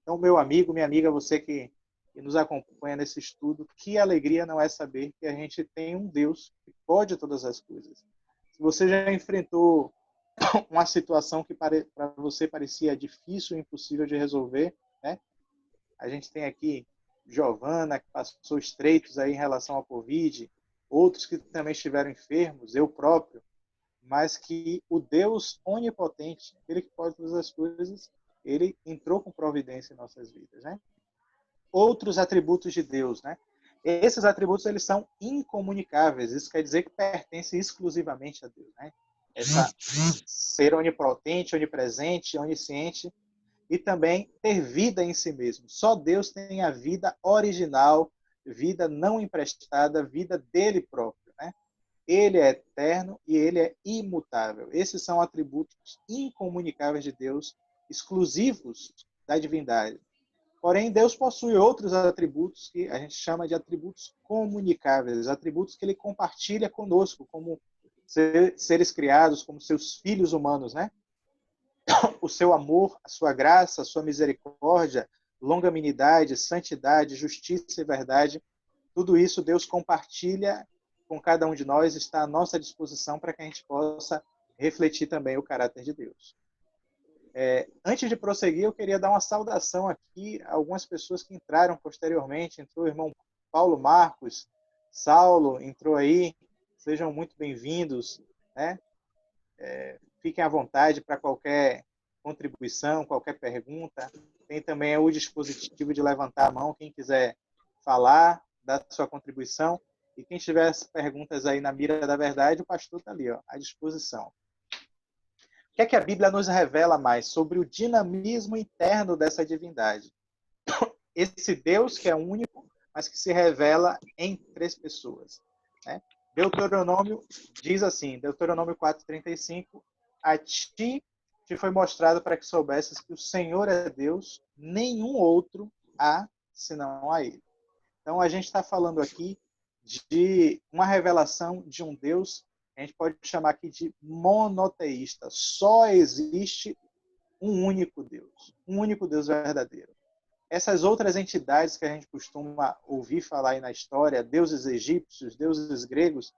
Então, meu amigo, minha amiga, você que nos acompanha nesse estudo, que alegria não é saber que a gente tem um Deus que pode todas as coisas. Se você já enfrentou uma situação que para você parecia difícil, impossível de resolver, né? A gente tem aqui Giovana, que passou estreitos aí em relação ao Covid, outros que também estiveram enfermos, eu próprio, mas que o Deus onipotente, aquele que pode todas as coisas, ele entrou com providência em nossas vidas, né? Outros atributos de Deus, né? Esses atributos, eles são incomunicáveis, isso quer dizer que pertence exclusivamente a Deus, né? Essa ser onipotente, onipresente, onisciente, e também ter vida em si mesmo. Só Deus tem a vida original, vida não emprestada, vida dele próprio, né? Ele é eterno e ele é imutável. Esses são atributos incomunicáveis de Deus, exclusivos da divindade. Porém, Deus possui outros atributos que a gente chama de atributos comunicáveis, atributos que ele compartilha conosco, como seres criados, como seus filhos humanos, né? O seu amor, a sua graça, a sua misericórdia, longanimidade, santidade, justiça e verdade, tudo isso Deus compartilha com cada um de nós, está à nossa disposição para que a gente possa refletir também o caráter de Deus. Antes de prosseguir, eu queria dar uma saudação aqui a algumas pessoas que entraram posteriormente. Entrou o irmão Paulo Marcos, Saulo entrou aí, sejam muito bem-vindos, né? Fiquem à vontade para qualquer contribuição, qualquer pergunta. Tem também o dispositivo de levantar a mão, quem quiser falar, dar sua contribuição. E quem tiver as perguntas aí na mira da verdade, o pastor está ali, ó, à disposição. O que é que a Bíblia nos revela mais sobre o dinamismo interno dessa divindade? Esse Deus que é único, mas que se revela em três pessoas, né? Deuteronômio diz assim, Deuteronômio 4:35, a ti te foi mostrado para que soubesses que o Senhor é Deus, nenhum outro há senão a ele. Então a gente está falando aqui de uma revelação de um Deus, a gente pode chamar aqui de monoteísta. Só existe um único Deus verdadeiro. Essas outras entidades que a gente costuma ouvir falar aí na história, deuses egípcios, deuses gregos,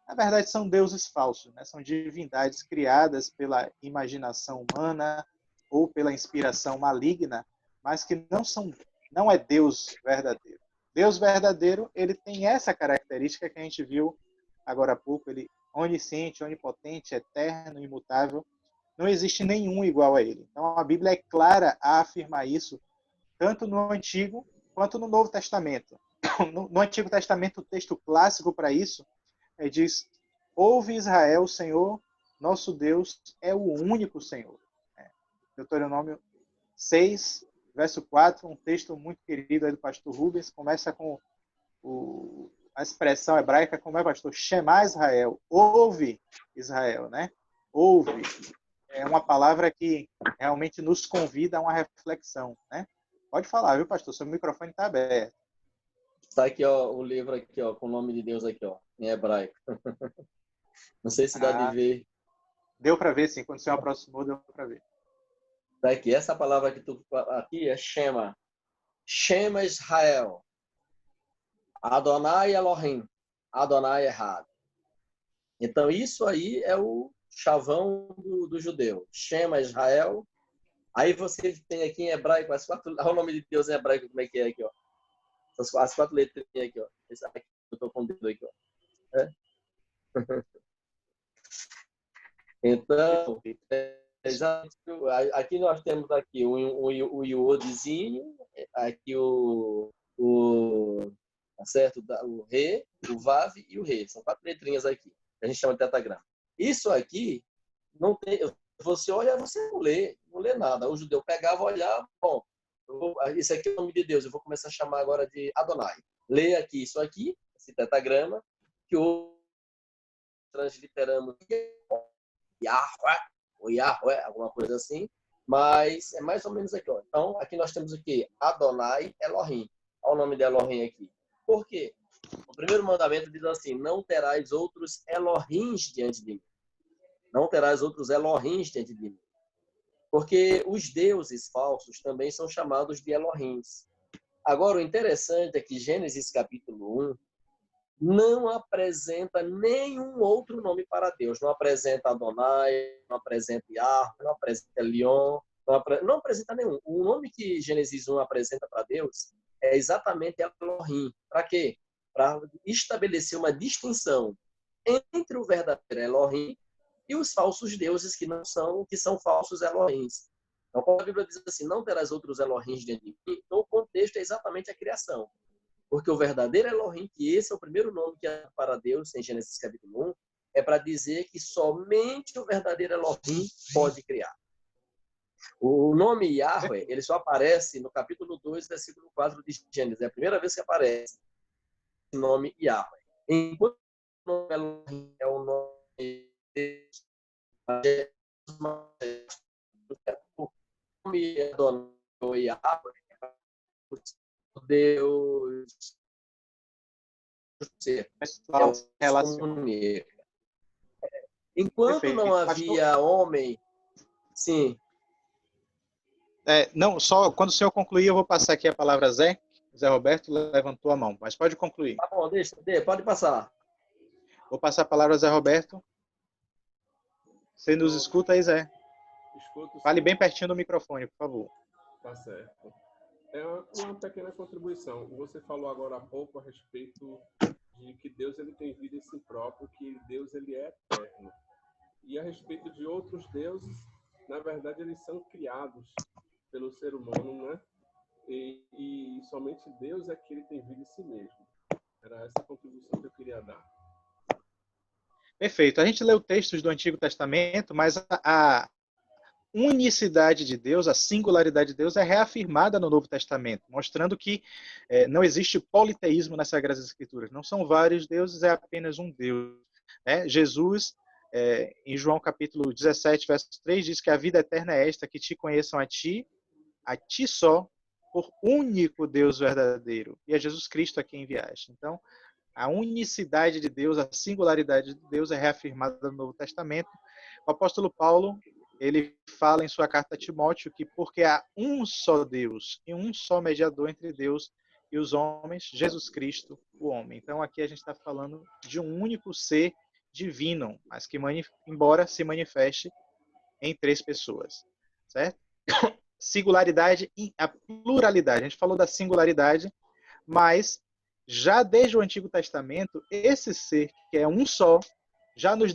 na verdade são deuses falsos, né? São divindades criadas pela imaginação humana ou pela inspiração maligna, mas que não é Deus verdadeiro. Deus verdadeiro, ele tem essa característica que a gente viu agora há pouco, ele onisciente, onipotente, eterno, imutável. Não existe nenhum igual a ele. Então a Bíblia é clara a afirmar isso, tanto no Antigo quanto no Novo Testamento. No Antigo Testamento, o texto clássico para isso diz: ouve Israel, o Senhor, nosso Deus, é o único Senhor. Deuteronômio 6, verso 4, um texto muito querido aí do pastor Rubens, começa com a expressão hebraica, como é, pastor? Shema Israel, ouve Israel, né? Ouve. É uma palavra que realmente nos convida a uma reflexão, né? Pode falar, viu, pastor? Seu microfone está aberto. Está aqui, ó, o livro aqui, ó, com o nome de Deus aqui, ó, em hebraico. Não sei se dá de ver. Deu para ver, sim. Quando você aproximou, deu para ver. Tá aqui. Essa palavra que tu aqui é Shema. Shema Israel. Adonai Elohim. Adonai errado. Então, isso aí é o chavão do judeu. Shema Israel. Aí você tem aqui em hebraico, olha o nome de Deus em hebraico, como é que é aqui, ó. As quatro letras aqui, ó. Esse aqui, eu estou com o dedo aqui, ó. É? Então, aqui nós temos aqui o iodzinho, aqui tá certo? O Ré, o Vav e o Ré. São quatro letrinhas aqui. A gente chama de tetagrama. Isso aqui, não tem, você olha, você não lê nada. O judeu pegava, olhava, bom, isso aqui é o nome de Deus, eu vou começar a chamar agora de Adonai. Lê aqui isso aqui, esse tetagrama, que hoje transliteramos Yahweh, ou Yahweh, alguma coisa assim, mas é mais ou menos aqui, ó. Então, aqui nós temos o quê? Adonai Elohim. Olha o nome de Elohim aqui. Por quê? O primeiro mandamento diz assim: não terás outros Elohims diante de mim. Não terás outros Elohims diante de mim. Porque os deuses falsos também são chamados de Elohims. Agora, o interessante é que Gênesis capítulo 1 não apresenta nenhum outro nome para Deus. Não apresenta Adonai, não apresenta Yahweh, não apresenta Elion, não apresenta nenhum. O nome que Gênesis 1 apresenta para Deus é exatamente Elohim. Para quê? Para estabelecer uma distinção entre o verdadeiro Elohim e os falsos deuses que são falsos Elohims. Então, quando a Bíblia diz assim, não terás outros Elohims diante de mim, então o contexto é exatamente a criação. Porque o verdadeiro Elohim, que esse é o primeiro nome que é para Deus, em Gênesis capítulo 1, é para dizer que somente o verdadeiro Elohim pode criar. O nome Yahweh, ele só aparece no capítulo 2, versículo 4 de Gênesis. É a primeira vez que aparece o nome Yahweh. Enquanto o nome Elohim é o nome de Deus, o nome Adonai Yahweh é Deus ser. Enquanto Perfeito. não havia homem, sim. Não, só quando o senhor concluir, eu vou passar aqui a palavra a Zé. Zé Roberto levantou a mão, mas pode concluir. Tá bom, pode passar. Vou passar a palavra a Zé Roberto. Você nos escuta aí, Zé? Escuto. Fale bem pertinho do microfone, por favor. Tá certo. É uma pequena contribuição. Você falou agora há pouco a respeito de que Deus ele tem vida em si próprio, que Deus ele é eterno. E a respeito de outros deuses, na verdade eles são criados pelo ser humano, né? E somente Deus é que ele tem vida em si mesmo. Era essa a contribuição que eu queria dar. Perfeito. A gente leu textos do Antigo Testamento, mas a unicidade de Deus, a singularidade de Deus é reafirmada no Novo Testamento, mostrando que não existe politeísmo nas Sagradas Escrituras. Não são vários deuses, é apenas um Deus. Jesus, em João capítulo 17, verso 3, diz que a vida eterna é esta, que te conheçam a ti só, por único Deus verdadeiro, e é Jesus Cristo a quem enviaste. Então, a unicidade de Deus, a singularidade de Deus é reafirmada no Novo Testamento. O apóstolo Paulo, ele fala em sua carta a Timóteo que porque há um só Deus e um só mediador entre Deus e os homens, Jesus Cristo, o homem. Então aqui a gente está falando de um único ser divino, mas que embora se manifeste em três pessoas, certo? Singularidade e a pluralidade. A gente falou da singularidade, mas já desde o Antigo Testamento, esse ser, que é um só, já nos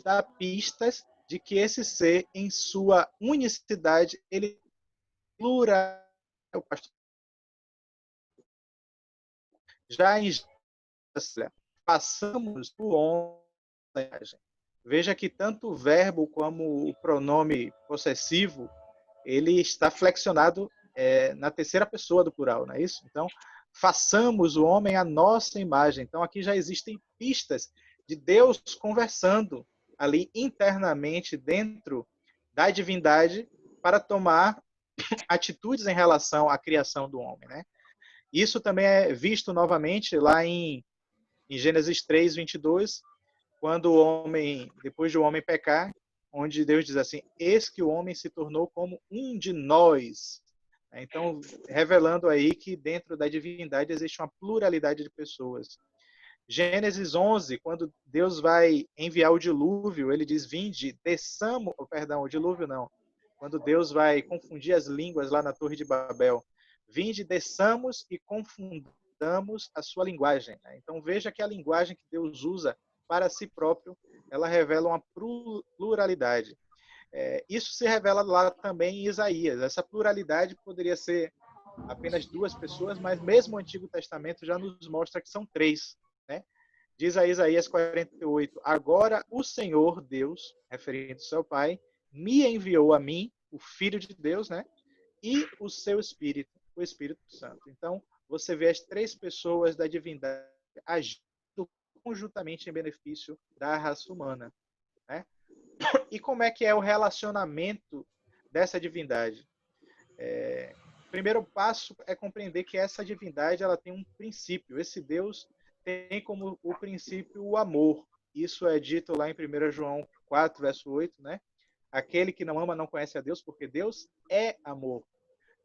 dá pistas de que esse ser, em sua unicidade, ele é plural. Já em passamos o homem. Veja que tanto o verbo como o pronome possessivo, ele está flexionado na terceira pessoa do plural, não é isso? Então, façamos o homem à nossa imagem. Então, aqui já existem pistas de Deus conversando ali internamente dentro da divindade para tomar atitudes em relação à criação do homem, né? Isso também é visto novamente lá em Gênesis 3, 22, quando o homem, depois de o homem pecar, onde Deus diz assim, eis que o homem se tornou como um de nós. Então, revelando aí que dentro da divindade existe uma pluralidade de pessoas. Gênesis 11, quando Deus vai enviar o dilúvio, ele diz, vinde, desçamos, o dilúvio não, quando Deus vai confundir as línguas lá na Torre de Babel, vinde, desçamos e confundamos a sua linguagem. Então veja que a linguagem que Deus usa para si próprio, ela revela uma pluralidade. Isso se revela lá também em Isaías. Essa pluralidade poderia ser apenas duas pessoas, mas mesmo o Antigo Testamento já nos mostra que são três, né? Diz a Isaías 48, agora o Senhor Deus, referindo-se ao Pai, me enviou a mim, o Filho de Deus, né? E o seu Espírito, o Espírito Santo. Então, você vê as três pessoas da divindade agindo conjuntamente em benefício da raça humana, né? E como é que é o relacionamento dessa divindade? O primeiro passo é compreender que essa divindade ela tem um princípio. Esse Deus tem como o princípio o amor. Isso é dito lá em 1 João 4, verso 8, né? Aquele que não ama não conhece a Deus, porque Deus é amor.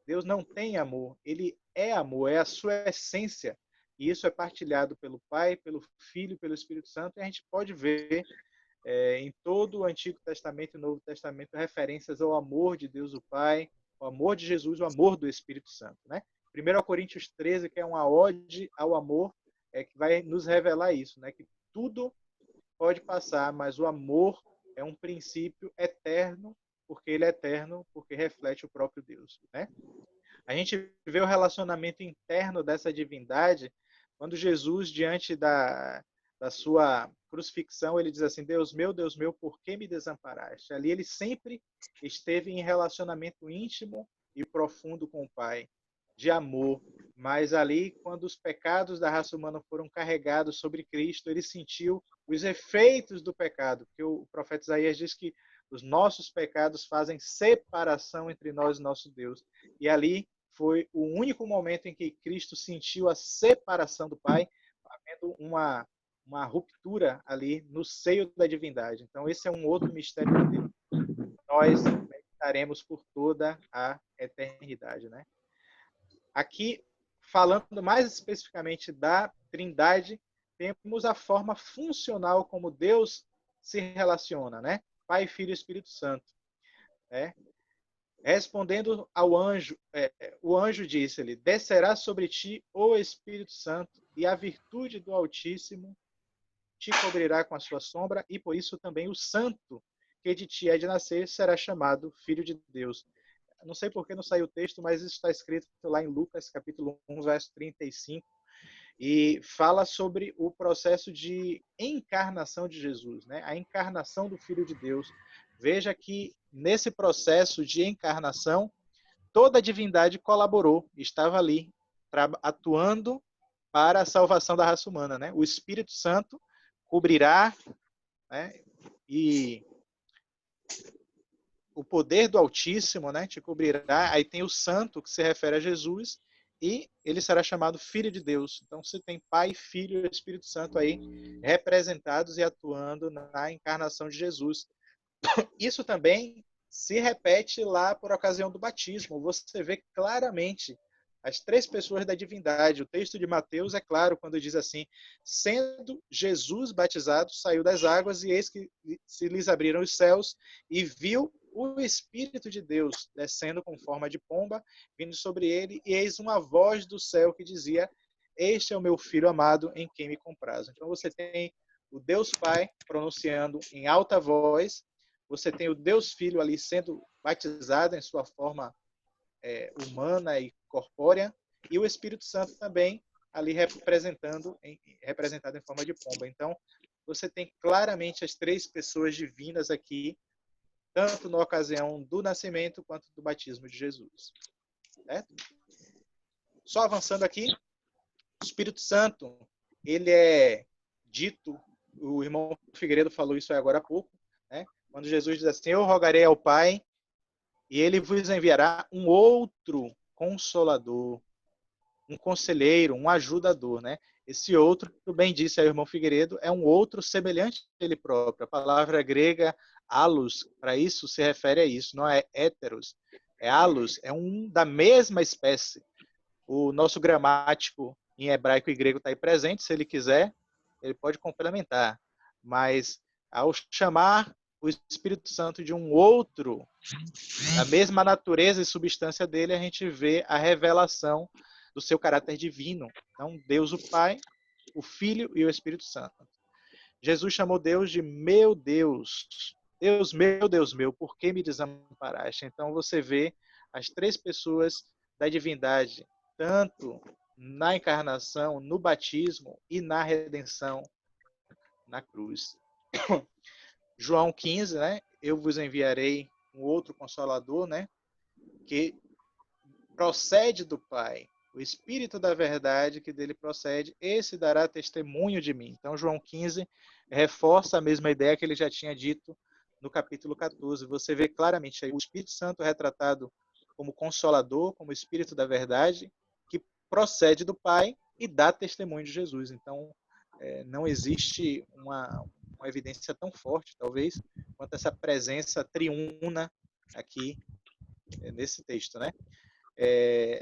Deus não tem amor, ele é amor, é a sua essência. e isso é partilhado pelo Pai, pelo Filho, pelo Espírito Santo, e a gente pode ver em todo o Antigo Testamento e Novo Testamento referências ao amor de Deus o Pai, o amor de Jesus, o amor do Espírito Santo, né? 1 Coríntios 13, que é uma ode ao amor, que vai nos revelar isso, né? Que tudo pode passar, mas o amor é um princípio eterno, porque ele é eterno, porque reflete o próprio Deus, né? A gente vê o relacionamento interno dessa divindade quando Jesus, diante da sua crucifixão, ele diz assim, Deus meu, por que me desamparaste? Ali ele sempre esteve em relacionamento íntimo e profundo com o Pai, de amor. Mas ali, quando os pecados da raça humana foram carregados sobre Cristo, ele sentiu os efeitos do pecado, porque o profeta Isaías diz que os nossos pecados fazem separação entre nós e nosso Deus. E ali foi o único momento em que Cristo sentiu a separação do Pai, havendo uma ruptura ali no seio da divindade. Então, esse é um outro mistério de Deus. Nós meditaremos por toda a eternidade, né? Aqui, falando mais especificamente da Trindade, temos a forma funcional como Deus se relaciona, né? Pai, Filho e Espírito Santo. Né? Respondendo ao anjo, o anjo disse-lhe, descerá sobre ti o Espírito Santo e a virtude do Altíssimo te cobrirá com a sua sombra e por isso também o santo que de ti é de nascer será chamado Filho de Deus. Não sei por que não saiu o texto, mas isso está escrito lá em Lucas, capítulo 1, verso 35, e fala sobre o processo de encarnação de Jesus, né? A encarnação do Filho de Deus. Veja que nesse processo de encarnação, toda a divindade colaborou, estava ali, atuando para a salvação da raça humana, né? O Espírito Santo cobrirá, né? E o poder do Altíssimo, né, te cobrirá. Aí tem o Santo, que se refere a Jesus, e ele será chamado Filho de Deus. Então você tem Pai, Filho e Espírito Santo aí representados e atuando na encarnação de Jesus. Isso também se repete lá por ocasião do batismo. Você vê claramente as três pessoas da divindade. O texto de Mateus é claro quando diz assim, sendo Jesus batizado, saiu das águas e eis que se lhes abriram os céus e viu o Espírito de Deus descendo com forma de pomba, vindo sobre ele, e eis uma voz do céu que dizia, este é o meu Filho amado em quem me comprazo. Então você tem o Deus Pai pronunciando em alta voz, você tem o Deus Filho ali sendo batizado em sua forma humana e corpórea, e o Espírito Santo também ali representado em forma de pomba. Então, você tem claramente as três pessoas divinas aqui, tanto na ocasião do nascimento quanto do batismo de Jesus. Certo? Só avançando aqui, o Espírito Santo, ele é dito, o irmão Figueiredo falou isso agora há pouco, né? Quando Jesus diz assim, eu rogarei ao Pai e ele vos enviará um outro consolador, um conselheiro, um ajudador, né? Esse outro, bem disse aí o irmão Figueiredo, é um outro semelhante a ele próprio. A palavra grega allos, para isso se refere a isso, não é héteros, é allos, é um da mesma espécie. O nosso gramático em hebraico e grego está aí presente, se ele quiser, ele pode complementar. Mas ao chamar o Espírito Santo de um outro, da mesma natureza e substância dele, a gente vê a revelação do seu caráter divino. Então, Deus o Pai, o Filho e o Espírito Santo. Jesus chamou Deus de meu Deus. Deus meu, por que me desamparaste? Então, você vê as três pessoas da divindade, tanto na encarnação, no batismo e na redenção na cruz. João 15, né? Eu vos enviarei um outro consolador, né? Que procede do Pai, o Espírito da verdade que dele procede, esse dará testemunho de mim. Então, João 15 reforça a mesma ideia que ele já tinha dito no capítulo 14. Você vê claramente aí o Espírito Santo retratado como consolador, como Espírito da verdade, que procede do Pai e dá testemunho de Jesus. Então, não existe uma evidência tão forte, talvez, quanto essa presença triuna aqui nesse texto, né?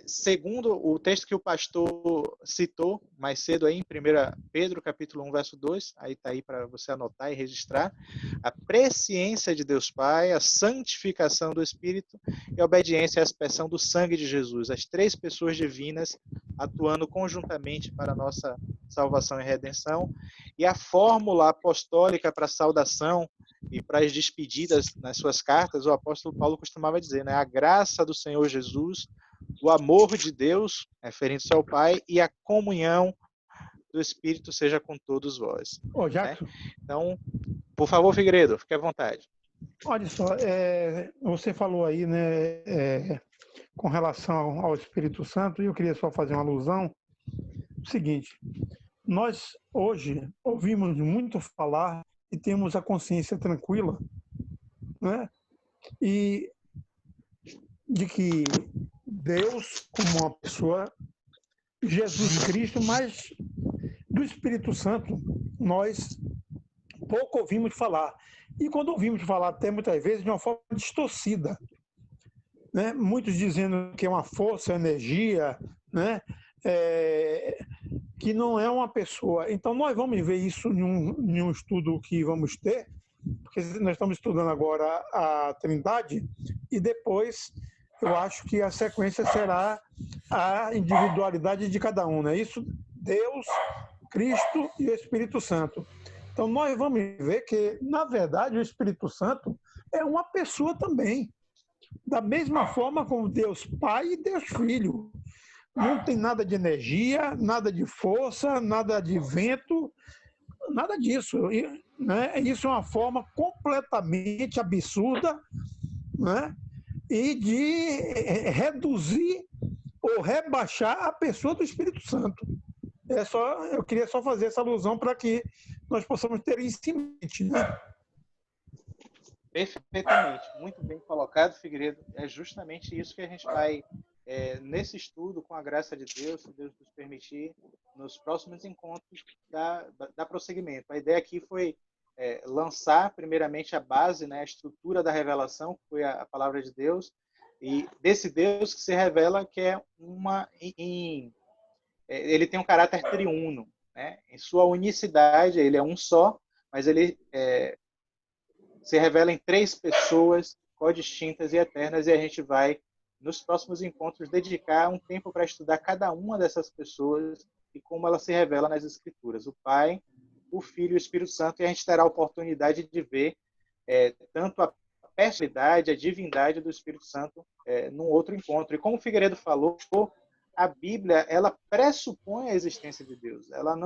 segundo o texto que o pastor citou mais cedo aí, em 1 Pedro, capítulo 1, verso 2, aí está aí para você anotar e registrar, a presciência de Deus Pai, a santificação do Espírito e a obediência à expressão do sangue de Jesus, as três pessoas divinas atuando conjuntamente para a nossa salvação e redenção, e a fórmula apostólica para a saudação e para as despedidas nas suas cartas, o apóstolo Paulo costumava dizer, né? A graça do Senhor Jesus, o amor de Deus, referindo-se ao Pai, e a comunhão do Espírito seja com todos vós. Ô, Jackson. Né? Então, por favor, Figueiredo, fique à vontade. Olha só, você falou aí, né, com relação ao Espírito Santo, e eu queria só fazer uma alusão. O seguinte, nós hoje ouvimos muito falar e temos a consciência tranquila, né, e de que Deus, como uma pessoa, Jesus Cristo, mas do Espírito Santo, nós pouco ouvimos falar. E quando ouvimos falar, até muitas vezes, de uma forma distorcida, né? Muitos dizendo que é uma força, energia, né? Que não é uma pessoa. Então, nós vamos ver isso em um estudo que vamos ter, porque nós estamos estudando agora a Trindade, e depois eu acho que a sequência será a individualidade de cada um, né? Isso, Deus, Cristo e o Espírito Santo. Então, nós vamos ver que, na verdade, o Espírito Santo é uma pessoa também. Da mesma forma como Deus Pai e Deus Filho. Não tem nada de energia, nada de força, nada de vento, nada disso. Né? Isso é uma forma completamente absurda, né? E de reduzir ou rebaixar a pessoa do Espírito Santo. Eu queria só fazer essa alusão para que nós possamos ter isso em mente, né? Perfeitamente, muito bem colocado, Figueiredo. É justamente isso que a gente vai, nesse estudo, com a graça de Deus, se Deus nos permitir, nos próximos encontros, dar prosseguimento. A ideia aqui foi lançar, primeiramente, a base, né, a estrutura da revelação, que foi a palavra de Deus, e desse Deus que se revela que é ele tem um caráter triuno, né? Em sua unicidade, ele é um só, mas ele se revela em três pessoas codistintas e eternas, e a gente vai, nos próximos encontros, dedicar um tempo para estudar cada uma dessas pessoas e como ela se revela nas Escrituras. O Pai, o Filho e o Espírito Santo, e a gente terá a oportunidade de ver tanto a personalidade, a divindade do Espírito Santo num outro encontro. E como o Figueiredo falou, a Bíblia, ela pressupõe a existência de Deus. Ela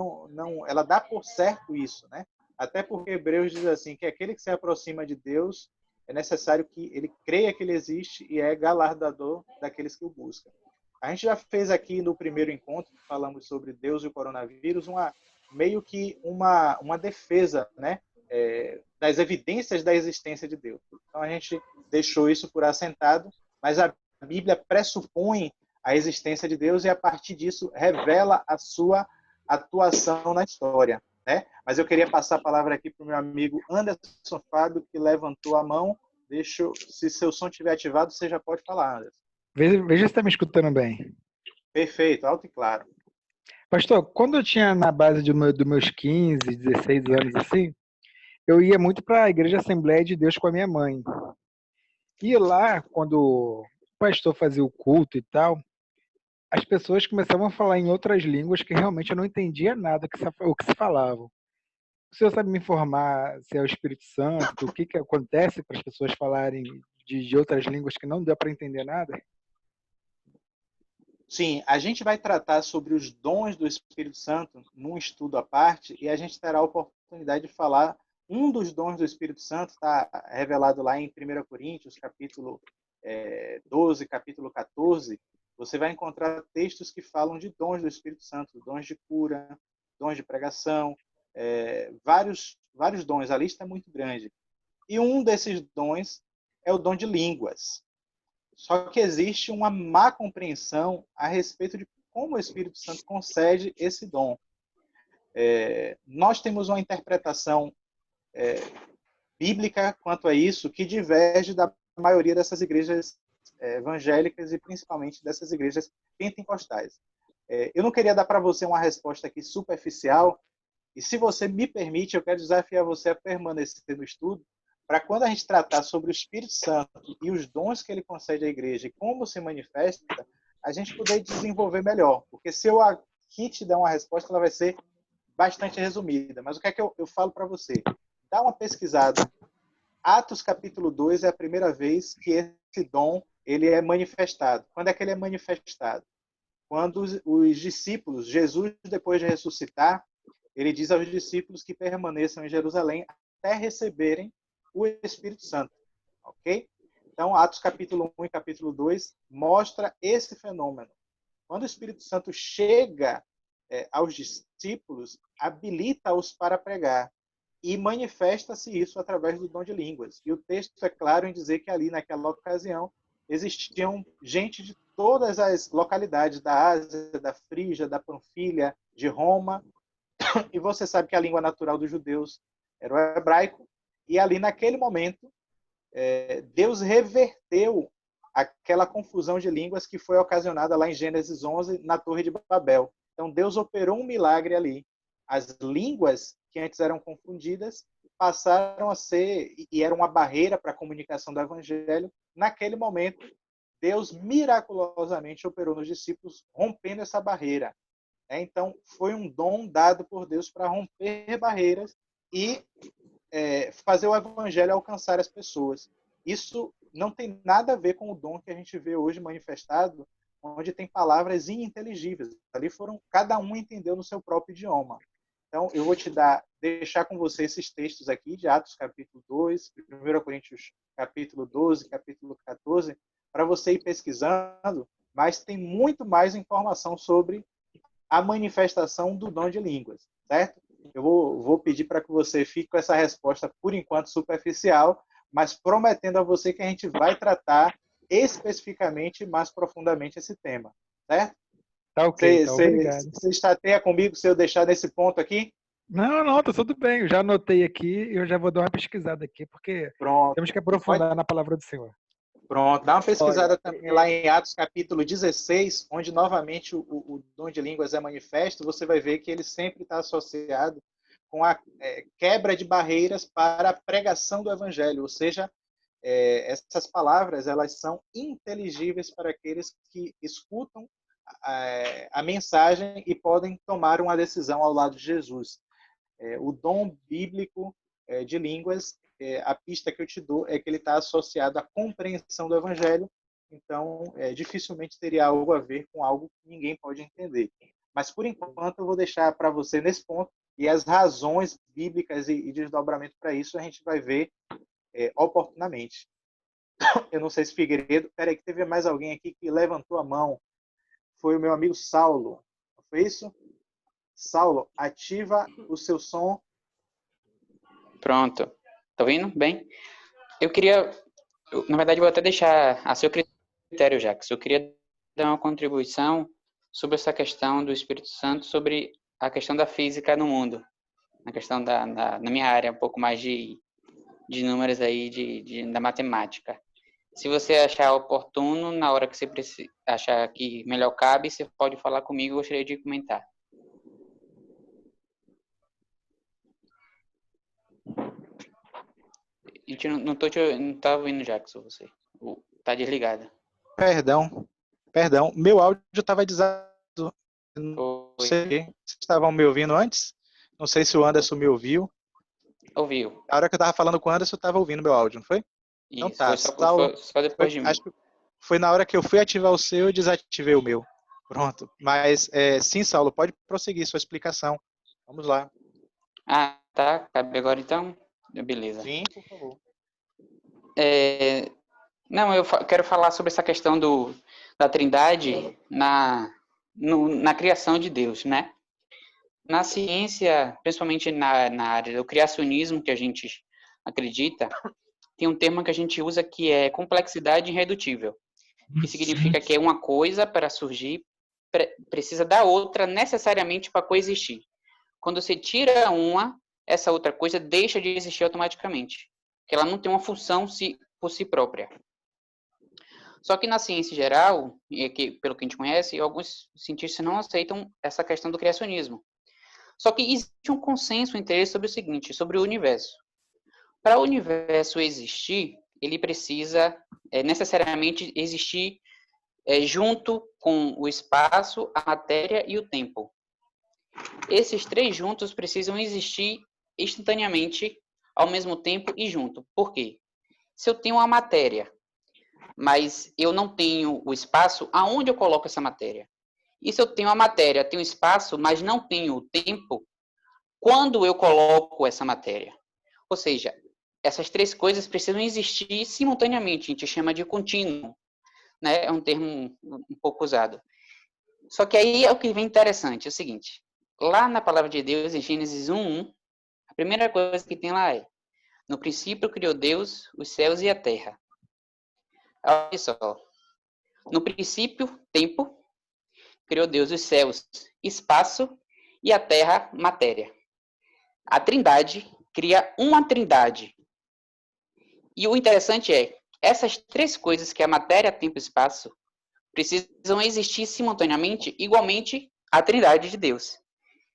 ela dá por certo isso, né? Até porque Hebreus diz assim, que aquele que se aproxima de Deus, é necessário que ele creia que ele existe e é galardador daqueles que o buscam. A gente já fez aqui no primeiro encontro, falamos sobre Deus e o coronavírus, meio que uma defesa, né, das evidências da existência de Deus. Então a gente deixou isso por assentado, mas a Bíblia pressupõe a existência de Deus e a partir disso revela a sua atuação na história. Né? Mas eu queria passar a palavra aqui para o meu amigo Anderson Fábio, que levantou a mão. Se seu som estiver ativado, você já pode falar, Anderson. Veja se está me escutando bem. Perfeito, alto e claro. Pastor, quando eu tinha na base dos meus 15, 16 anos assim, eu ia muito para a Igreja Assembleia de Deus com a minha mãe. E lá, quando o pastor fazia o culto e tal, as pessoas começavam a falar em outras línguas que realmente eu não entendia nada o que se falavam. O senhor sabe me informar se é o Espírito Santo, o que acontece para as pessoas falarem de outras línguas que não deu para entender nada? Sim, a gente vai tratar sobre os dons do Espírito Santo num estudo à parte e a gente terá a oportunidade de falar. Um dos dons do Espírito Santo está revelado lá em 1 Coríntios, capítulo 12, capítulo 14. Você vai encontrar textos que falam de dons do Espírito Santo, dons de cura, dons de pregação, vários dons. A lista é muito grande. E um desses dons é o dom de línguas. Só que existe uma má compreensão a respeito de como o Espírito Santo concede esse dom. Nós temos uma interpretação bíblica quanto a isso que diverge da maioria dessas igrejas evangélicas e principalmente dessas igrejas pentecostais. Eu não queria dar para você uma resposta aqui superficial, e se você me permite, eu quero desafiar você a permanecer no estudo, para quando a gente tratar sobre o Espírito Santo e os dons que ele concede à igreja e como se manifesta, a gente poder desenvolver melhor. Porque se eu aqui te der uma resposta, ela vai ser bastante resumida. Mas o que é que eu falo para você? Dá uma pesquisada. Atos capítulo 2 é a primeira vez que esse dom ele é manifestado. Quando é que ele é manifestado? Quando os discípulos, Jesus, depois de ressuscitar, ele diz aos discípulos que permaneçam em Jerusalém até receberem o Espírito Santo. Ok? Então, Atos capítulo 1 e capítulo 2 mostra esse fenômeno. Quando o Espírito Santo chega aos discípulos, habilita-os para pregar. E manifesta-se isso através do dom de línguas. E o texto é claro em dizer que ali, naquela ocasião, existiam gente de todas as localidades da Ásia, da Frígia, da Panfilha, de Roma. E você sabe que a língua natural dos judeus era o hebraico. E ali, naquele momento, Deus reverteu aquela confusão de línguas que foi ocasionada lá em Gênesis 11, na Torre de Babel. Então, Deus operou um milagre ali. As línguas que antes eram confundidas passaram a ser, e era uma barreira para a comunicação do evangelho. Naquele momento, Deus miraculosamente operou nos discípulos, rompendo essa barreira. Então, foi um dom dado por Deus para romper barreiras e fazer o evangelho alcançar as pessoas. Isso não tem nada a ver com o dom que a gente vê hoje manifestado, onde tem palavras ininteligíveis. Ali cada um entendeu no seu próprio idioma. Então, eu vou deixar com você esses textos aqui, de Atos capítulo 2, 1 Coríntios capítulo 12, capítulo 14, para você ir pesquisando, mas tem muito mais informação sobre a manifestação do dom de línguas, certo? Eu vou pedir para que você fique com essa resposta, por enquanto, superficial, mas prometendo a você que a gente vai tratar especificamente, mais profundamente esse tema, certo? Tá ok, tá, obrigado. Você chateia comigo se eu deixar nesse ponto aqui? Não, tá tudo bem. Eu já anotei aqui e eu já vou dar uma pesquisada aqui, porque temos que aprofundar na palavra do Senhor. Pronto, dá uma pesquisada também lá em Atos capítulo 16, onde novamente o dom de línguas é manifesto. Você vai ver que ele sempre está associado com a quebra de barreiras para a pregação do evangelho, ou seja, essas palavras elas são inteligíveis para aqueles que escutam a mensagem e podem tomar uma decisão ao lado de Jesus. O dom bíblico de línguas, a pista que eu te dou é que ele está associado à compreensão do evangelho, então dificilmente teria algo a ver com algo que ninguém pode entender. Mas, por enquanto, eu vou deixar para você nesse ponto, e as razões bíblicas e desdobramento para isso a gente vai ver oportunamente. Eu não sei se Figueiredo... Peraí, que teve mais alguém aqui que levantou a mão. Foi o meu amigo Saulo. Foi isso? Saulo, ativa o seu som. Pronto. Tá ouvindo? Bem? Na verdade, vou até deixar a seu critério, Jacques. Eu queria dar uma contribuição sobre essa questão do Espírito Santo, sobre a questão da física no mundo. Na questão na minha área, um pouco mais de números aí, da matemática. Se você achar oportuno, na hora que você achar que melhor cabe, você pode falar comigo, eu gostaria de comentar. A gente não tá ouvindo, Jackson, você. Tá desligada. Perdão. Meu áudio estava desligado. Não sei se estavam me ouvindo antes. Não sei se o Anderson me ouviu. Ouviu. A hora que eu estava falando com o Anderson, eu estava ouvindo meu áudio, não foi? Isso, então tá. foi só depois de mim. Acho que foi na hora que eu fui ativar o seu e desativei o meu. Pronto. Mas, sim, Saulo, pode prosseguir sua explicação. Vamos lá. Ah, tá. Cabe agora, então? Beleza. Sim, por favor. Não, eu quero falar sobre essa questão da Trindade na criação de Deus, né? Na ciência, principalmente na área do criacionismo, que a gente acredita, tem um termo que a gente usa que é complexidade irredutível, que significa que é uma coisa para surgir precisa da outra necessariamente para coexistir. Quando você tira uma, essa outra coisa deixa de existir automaticamente, porque ela não tem uma função por si própria. Só que na ciência geral, e que, pelo que a gente conhece, alguns cientistas não aceitam essa questão do criacionismo. Só que existe um consenso entre eles sobre o seguinte, sobre o universo. Para o universo existir, ele precisa necessariamente existir junto com o espaço, a matéria e o tempo. Esses três juntos precisam existir instantaneamente, ao mesmo tempo e junto. Por quê? Se eu tenho a matéria, mas eu não tenho o espaço, aonde eu coloco essa matéria? E se eu tenho a matéria, tenho espaço, mas não tenho o tempo, quando eu coloco essa matéria? Ou seja, essas três coisas precisam existir simultaneamente, a gente chama de contínuo, né? É um termo um pouco usado. Só que aí é o que vem interessante, é o seguinte, lá na palavra de Deus, em Gênesis 1:1, a primeira coisa que tem lá é: no princípio criou Deus os céus e a terra. Olha só. No princípio, tempo, criou Deus os céus, espaço, e a terra, matéria. A trindade cria uma trindade. E o interessante é, essas três coisas, que é a matéria, tempo e espaço, precisam existir simultaneamente, igualmente à trindade de Deus.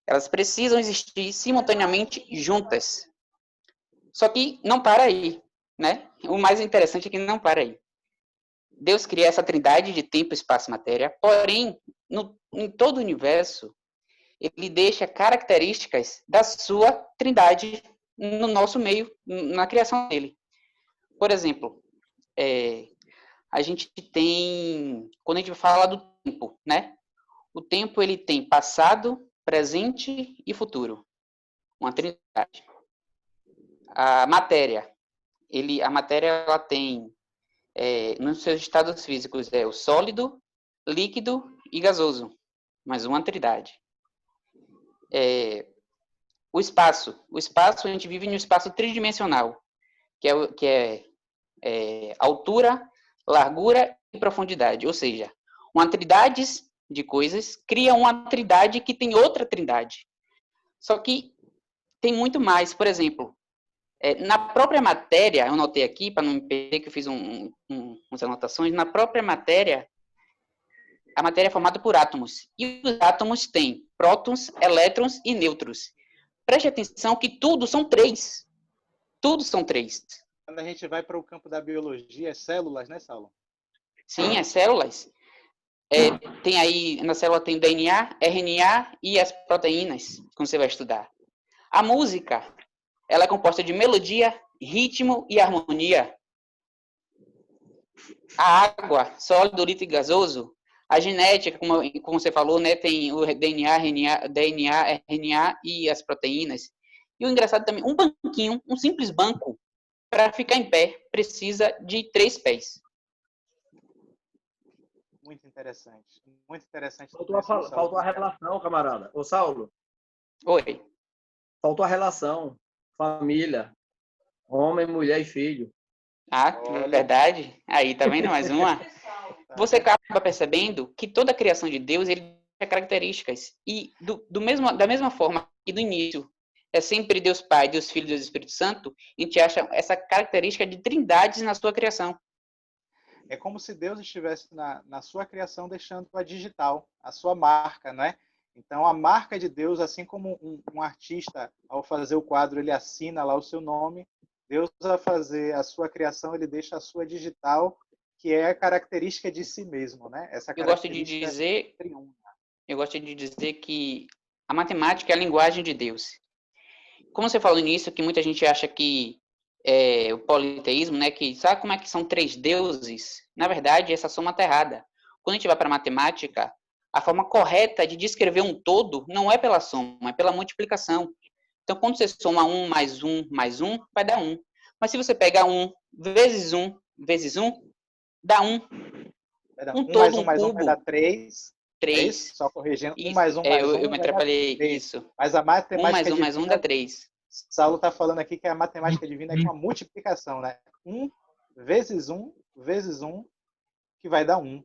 Elas precisam existir simultaneamente juntas. Só que não para aí, né? O mais interessante é que não para aí. Deus cria essa trindade de tempo, espaço e matéria, porém, em todo o universo, ele deixa características da sua trindade no nosso meio, na criação dele. Por exemplo, a gente tem, quando a gente fala do tempo, né? O tempo, ele tem passado, presente e futuro. Uma trindade. A matéria, ela tem, nos seus estados físicos, o sólido, líquido e gasoso. Mais uma trindade. O espaço, a gente vive no espaço tridimensional, que é altura, largura e profundidade. Ou seja, uma trindade de coisas cria uma trindade que tem outra trindade. Só que tem muito mais. Por exemplo, na própria matéria, eu anotei aqui, para não me perder, que eu fiz umas anotações, na própria matéria, a matéria é formada por átomos. E os átomos têm prótons, elétrons e nêutrons. Preste atenção que tudo são três. Tudo são três. Quando a gente vai para o campo da biologia, é células, né, Saulo? Sim, as células. Tem aí, na célula tem DNA, RNA e as proteínas, como você vai estudar. A música, ela é composta de melodia, ritmo e harmonia. A água, sólido, líquido e gasoso. A genética, como você falou, né, tem o DNA, RNA e as proteínas. E o engraçado também, um banquinho, um simples banco, para ficar em pé, precisa de 3 pés. Muito interessante. Muito interessante. Faltou a relação, camarada. Ô, Saulo. Oi. Faltou a relação. Família. Homem, mulher e filho. Ah, é verdade. Aí, tá vendo mais uma? Você acaba percebendo que toda a criação de Deus, ele tem características. E da mesma forma que do início é sempre Deus Pai, Deus Filho e Deus Espírito Santo, a gente acha essa característica de trindades na sua criação. É como se Deus estivesse na sua criação deixando a digital, a sua marca, não é? Então, a marca de Deus, assim como um artista, ao fazer o quadro, ele assina lá o seu nome, Deus, ao fazer a sua criação, ele deixa a sua digital, que é a característica de si mesmo, né? Essa Eu gosto de dizer que a matemática é a linguagem de Deus. Como você falou nisso, que muita gente acha que o politeísmo, né, que sabe como é que são 3 deuses? Na verdade, essa soma está errada. Quando a gente vai para a matemática, a forma correta de descrever um todo não é pela soma, é pela multiplicação. Então, quando você soma 1 mais 1 mais 1, vai dar 1. Mas se você pegar 1 vezes 1 vezes 1, dá 1. Um todo, mais 1 mais 1 vai dar 3. 3. É só corrigindo. Isso. 1 mais 1 mais 1 eu me atrapalhei. 3. Isso. Mas a matemática 1 mais 1 mais 1 dá 3. Saulo está falando aqui que a matemática divina é uma multiplicação, né? 1 vezes 1 vezes 1, que vai dar 1.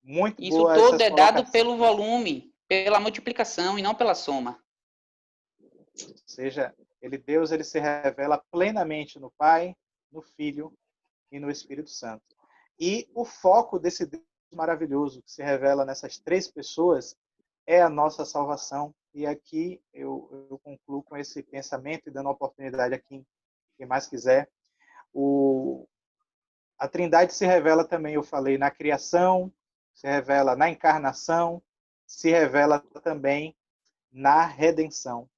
Muito Isso boa todo essa é dado pelo volume, pela multiplicação e não pela soma. Ou seja, Deus ele se revela plenamente no Pai, no Filho e no Espírito Santo. E o foco desse Deus maravilhoso que se revela nessas três pessoas é a nossa salvação. E aqui eu concluo com esse pensamento e dando a oportunidade a quem mais quiser. A Trindade se revela também, eu falei, na criação, se revela na encarnação, se revela também na redenção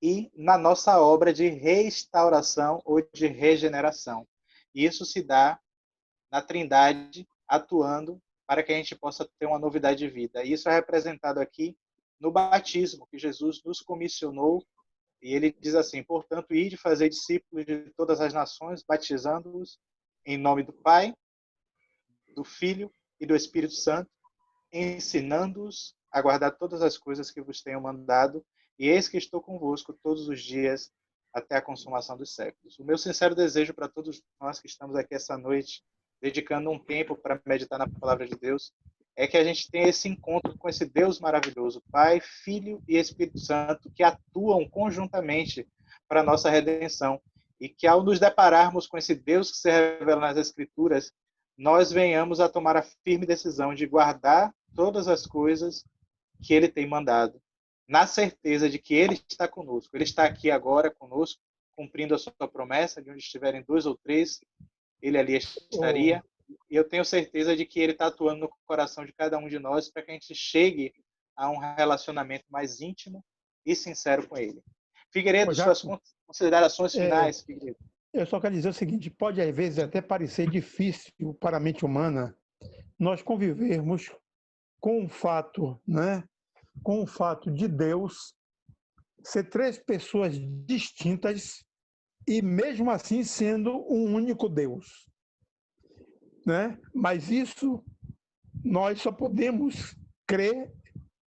e na nossa obra de restauração ou de regeneração. Isso se dá na Trindade atuando para que a gente possa ter uma novidade de vida. E isso é representado aqui no batismo, que Jesus nos comissionou, e ele diz assim: portanto, ide fazer discípulos de todas as nações, batizando-os em nome do Pai, do Filho e do Espírito Santo, ensinando-os a guardar todas as coisas que vos tenho mandado, e eis que estou convosco todos os dias até a consumação dos séculos. O meu sincero desejo para todos nós que estamos aqui essa noite, dedicando um tempo para meditar na palavra de Deus, é que a gente tenha esse encontro com esse Deus maravilhoso, Pai, Filho e Espírito Santo, que atuam conjuntamente para a nossa redenção. E que ao nos depararmos com esse Deus que se revela nas Escrituras, nós venhamos a tomar a firme decisão de guardar todas as coisas que Ele tem mandado, na certeza de que Ele está conosco. Ele está aqui agora conosco, cumprindo a sua promessa, de onde estiverem 2 ou 3, Ele ali estaria. E eu tenho certeza de que Ele está atuando no coração de cada um de nós para que a gente chegue a um relacionamento mais íntimo e sincero com Ele. Figueiredo, suas considerações finais, Figueiredo. Eu só quero dizer o seguinte: pode às vezes até parecer difícil para a mente humana nós convivermos com o fato, né? Com o fato de Deus ser três pessoas distintas e mesmo assim sendo um único Deus, né? Mas isso nós só podemos crer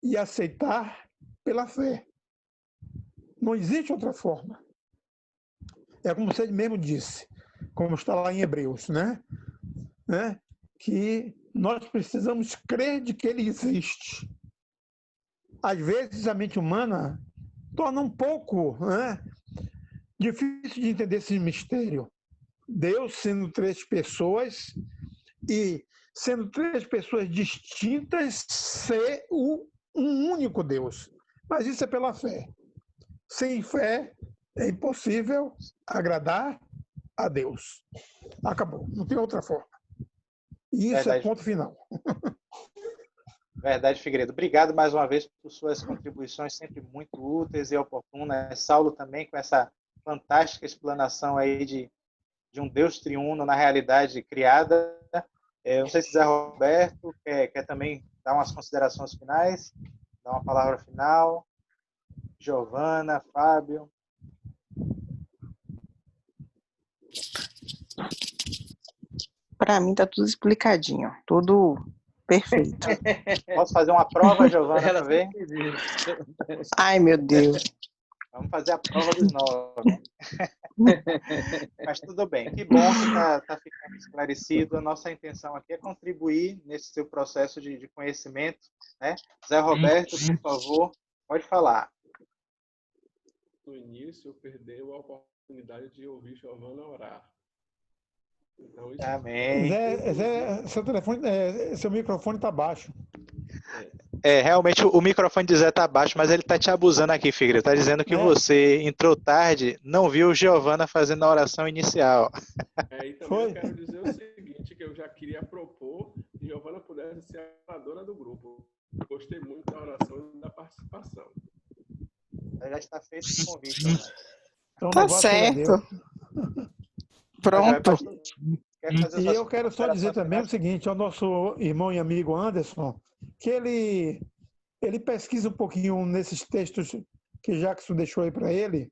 e aceitar pela fé. Não existe outra forma. É como você mesmo disse, como está lá em Hebreus, né? Que nós precisamos crer de que ele existe. Às vezes a mente humana torna um pouco, né, difícil de entender esse mistério. Deus sendo três pessoas e sendo três pessoas distintas, ser um único Deus. Mas isso é pela fé. Sem fé é impossível agradar a Deus. Acabou. Não tem outra forma. E isso Verdade. É ponto final. Verdade, Figueiredo. Obrigado mais uma vez por suas contribuições sempre muito úteis e oportunas. Saulo também com essa fantástica explanação aí de um Deus triuno na realidade criada. Não sei se Zé Roberto quer também dar umas considerações finais, dar uma palavra final. Giovana, Fábio. Para mim tá tudo explicadinho, tudo perfeito. Posso fazer uma prova, Giovana, para ver? Ai, meu Deus. Vamos fazer a prova dos 9. Mas tudo bem. Que bom que está ficando esclarecido. A nossa intenção aqui é contribuir nesse seu processo de conhecimento, né? Zé Roberto, por favor, pode falar. No início, eu perdi a oportunidade de ouvir Giovana orar. Então, isso... Amém. Zé, seu microfone está baixo. Realmente o microfone de Zé está baixo, mas ele está te abusando aqui, Figueiredo. Está dizendo que você entrou tarde, não viu Giovana fazendo a oração inicial. E também eu quero dizer o seguinte, que eu já queria propor que Giovana pudesse ser a oradora do grupo. Gostei muito da oração e da participação. Já está feito o convite. Né? Então, tá certo. Pronto. E eu quero só dizer também o seguinte ao nosso irmão e amigo Anderson, que ele pesquisa um pouquinho nesses textos que Jackson deixou aí para ele,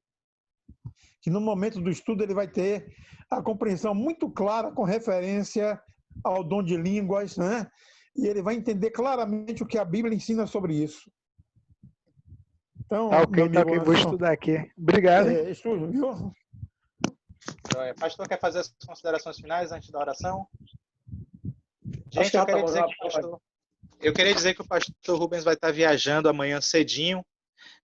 que no momento do estudo ele vai ter a compreensão muito clara com referência ao dom de línguas, né? E ele vai entender claramente o que a Bíblia ensina sobre isso. Então, ok, vou estudar aqui. Obrigado. Estudo, viu? Pastor, quer fazer as considerações finais antes da oração? Gente, eu queria dizer que o pastor Rubens vai estar viajando amanhã cedinho,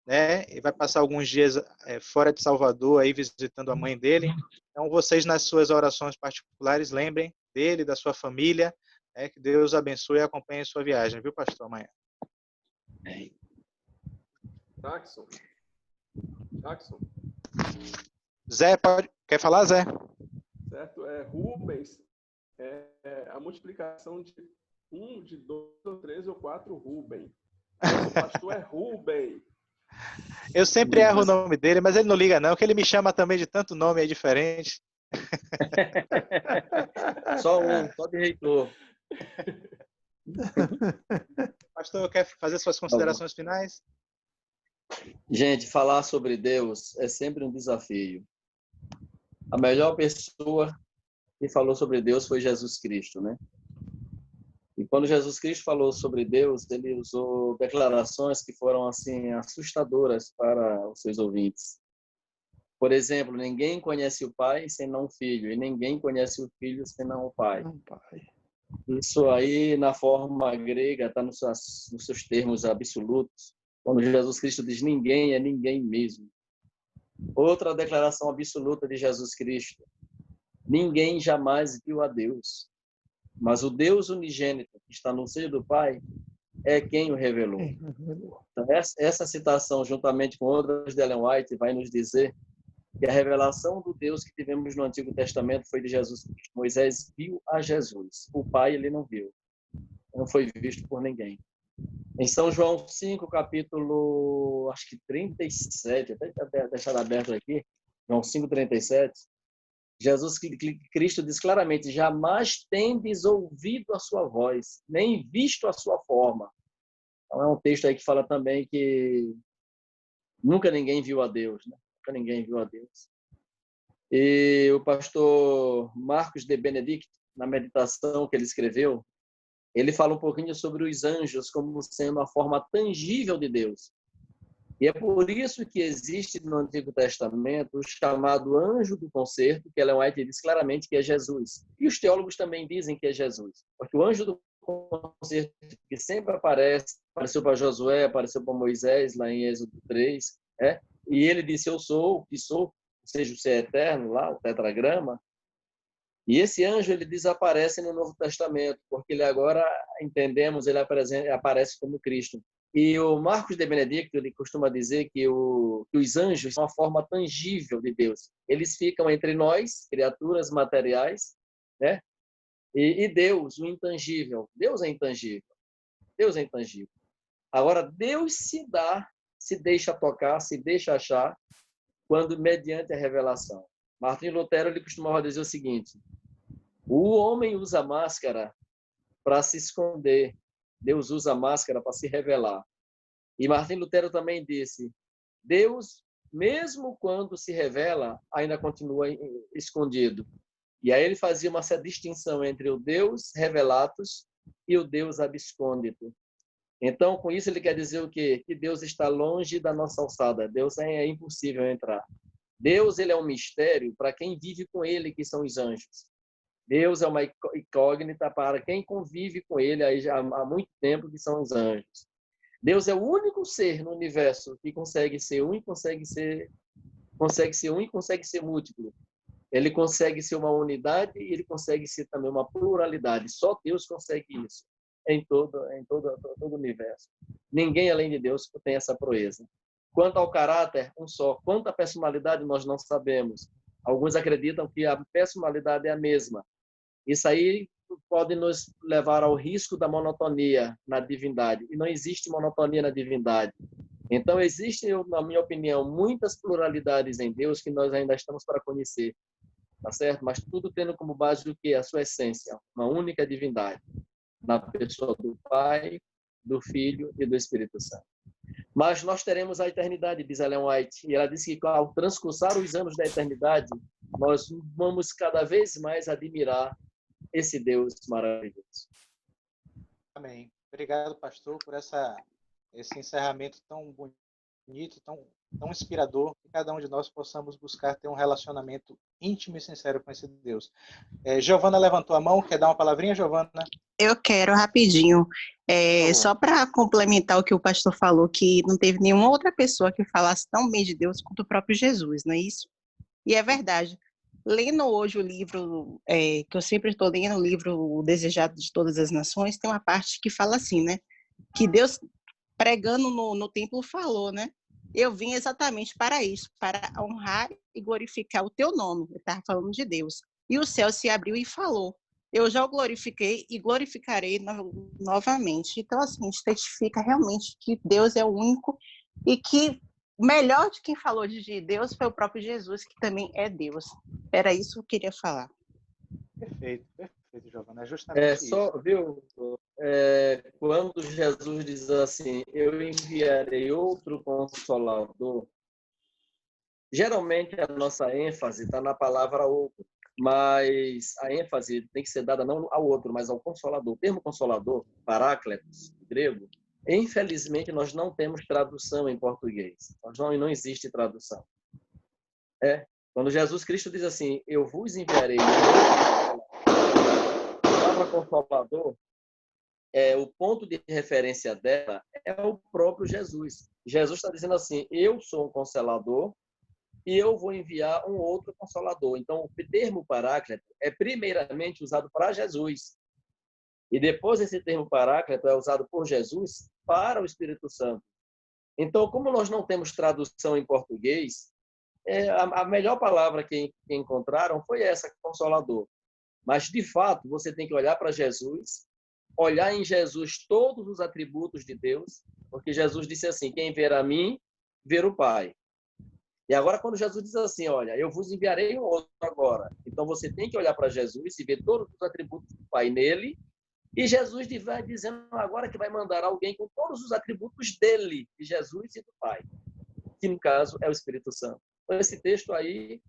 né? E vai passar alguns dias fora de Salvador, aí visitando a mãe dele. Então, vocês, nas suas orações particulares, lembrem dele, da sua família, que Deus abençoe e acompanhe a sua viagem, viu, pastor, amanhã. Jackson. Zé, quer falar, Zé? Certo? Rubens a multiplicação de 1, de 2, ou 3 ou 4 Rubem. Nosso pastor é Rubem. Eu sempre erro o nome dele, mas ele não liga não, que ele me chama também de tanto nome aí diferente. Só de reitor. Pastor, quer fazer suas considerações finais? Gente, falar sobre Deus é sempre um desafio. A melhor pessoa que falou sobre Deus foi Jesus Cristo, né? E quando Jesus Cristo falou sobre Deus, ele usou declarações que foram assim assustadoras para os seus ouvintes. Por exemplo, ninguém conhece o Pai senão o Filho, e ninguém conhece o Filho senão o Pai. Isso aí, na forma grega, está nos seus termos absolutos. Quando Jesus Cristo diz ninguém, é ninguém mesmo. Outra declaração absoluta de Jesus Cristo: ninguém jamais viu a Deus, mas o Deus unigênito que está no seio do Pai é quem o revelou. Então, essa citação, juntamente com outras de Ellen White, vai nos dizer que a revelação do Deus que tivemos no Antigo Testamento foi de Jesus Cristo. Moisés viu a Jesus. O Pai ele não viu. Não foi visto por ninguém. Em São João 5, capítulo, acho que 37, até deixar aberto aqui, João 5, 37, Jesus Cristo diz claramente: jamais tendes ouvido a sua voz, nem visto a sua forma. Então é um texto aí que fala também que nunca ninguém viu a Deus, né? Nunca ninguém viu a Deus. E o pastor Marcos de Benedicto, na meditação que ele escreveu, ele fala um pouquinho sobre os anjos como sendo a forma tangível de Deus. E é por isso que existe no Antigo Testamento o chamado anjo do concerto, que Ellen White diz claramente que é Jesus. E os teólogos também dizem que é Jesus. Porque o anjo do concerto que sempre apareceu para Josué, apareceu para Moisés, lá em Êxodo 3, e ele disse: eu sou o que sou, ou seja, o ser eterno, lá, o tetragrama. E esse anjo ele desaparece no Novo Testamento, porque ele agora, entendemos, ele aparece como Cristo. E o Marcos de Benedicto ele costuma dizer que os anjos são uma forma tangível de Deus. Eles ficam entre nós, criaturas materiais, né? E Deus, o intangível. Deus é intangível. Deus é intangível. Agora, Deus se deixa tocar, se deixa achar, quando mediante a revelação. Martim Lutero ele costumava dizer o seguinte: o homem usa máscara para se esconder, Deus usa máscara para se revelar. E Martim Lutero também disse: Deus, mesmo quando se revela, ainda continua escondido. E aí ele fazia uma distinção entre o Deus revelatus e o Deus abscôndito. Então, com isso ele quer dizer o quê? Que Deus está longe da nossa alçada. Deus é impossível entrar. Deus ele é um mistério para quem vive com ele, que são os anjos. Deus é uma incógnita para quem convive com ele aí já há muito tempo, que são os anjos. Deus é o único ser no universo que consegue ser um e consegue ser múltiplo. Ele consegue ser uma unidade e ele consegue ser também uma pluralidade. Só Deus consegue isso em todo o universo. Ninguém além de Deus tem essa proeza. Quanto ao caráter, um só. Quanto à personalidade, nós não sabemos. Alguns acreditam que a personalidade é a mesma. Isso aí pode nos levar ao risco da monotonia na divindade. E não existe monotonia na divindade. Então, existem, na minha opinião, muitas pluralidades em Deus que nós ainda estamos para conhecer. Tá certo? Mas tudo tendo como base o que? A sua essência. Uma única divindade. Na pessoa do Pai, do Filho e do Espírito Santo. Mas nós teremos a eternidade, diz Ellen White. E ela disse que ao transcursar os anos da eternidade, nós vamos cada vez mais admirar esse Deus maravilhoso. Amém. Obrigado, pastor, por esse encerramento tão bonito. bonito, tão inspirador, que cada um de nós possamos buscar ter um relacionamento íntimo e sincero com esse Deus. Giovana levantou a mão, quer dar uma palavrinha, Giovana? Eu quero rapidinho, só para complementar o que o pastor falou, que não teve nenhuma outra pessoa que falasse tão bem de Deus quanto o próprio Jesus, não é isso? E é verdade. Lendo hoje o livro, que eu sempre estou lendo, o livro O Desejado de Todas as Nações, tem uma parte que fala assim, né? Que Deus, pregando no templo, falou, né? Eu vim exatamente para isso, para honrar e glorificar o teu nome. Ele estava falando de Deus. E o céu se abriu e falou. Eu já o glorifiquei e glorificarei novamente. Então, assim, a gente testifica realmente que Deus é o único e que o melhor de quem falou de Deus foi o próprio Jesus, que também é Deus. Era isso que eu queria falar. Perfeito, Giovana. É justamente isso. Viu? Quando Jesus diz assim, eu enviarei outro Consolador, geralmente a nossa ênfase está na palavra outro, mas a ênfase tem que ser dada não ao outro, mas ao Consolador. O termo Consolador, Parácletos, grego, infelizmente nós não temos tradução em português. Não existe tradução. Quando Jesus Cristo diz assim, eu vos enviarei a palavra Consolador, o ponto de referência dela é o próprio Jesus. Jesus está dizendo assim, eu sou um Consolador e eu vou enviar um outro Consolador. Então, o termo Paráclito é primeiramente usado para Jesus. E depois esse termo Paráclito é usado por Jesus para o Espírito Santo. Então, como nós não temos tradução em português, a melhor palavra que encontraram foi essa, Consolador. Mas, de fato, você tem que olhar para Jesus, olhar em Jesus todos os atributos de Deus, porque Jesus disse assim, quem ver a mim, ver o Pai. E agora, quando Jesus diz assim, olha, eu vos enviarei um outro agora. Então, você tem que olhar para Jesus e ver todos os atributos do Pai nele. E Jesus vai dizendo agora que vai mandar alguém com todos os atributos dele, de Jesus e do Pai. Que, no caso, é o Espírito Santo. Então, esse texto aí,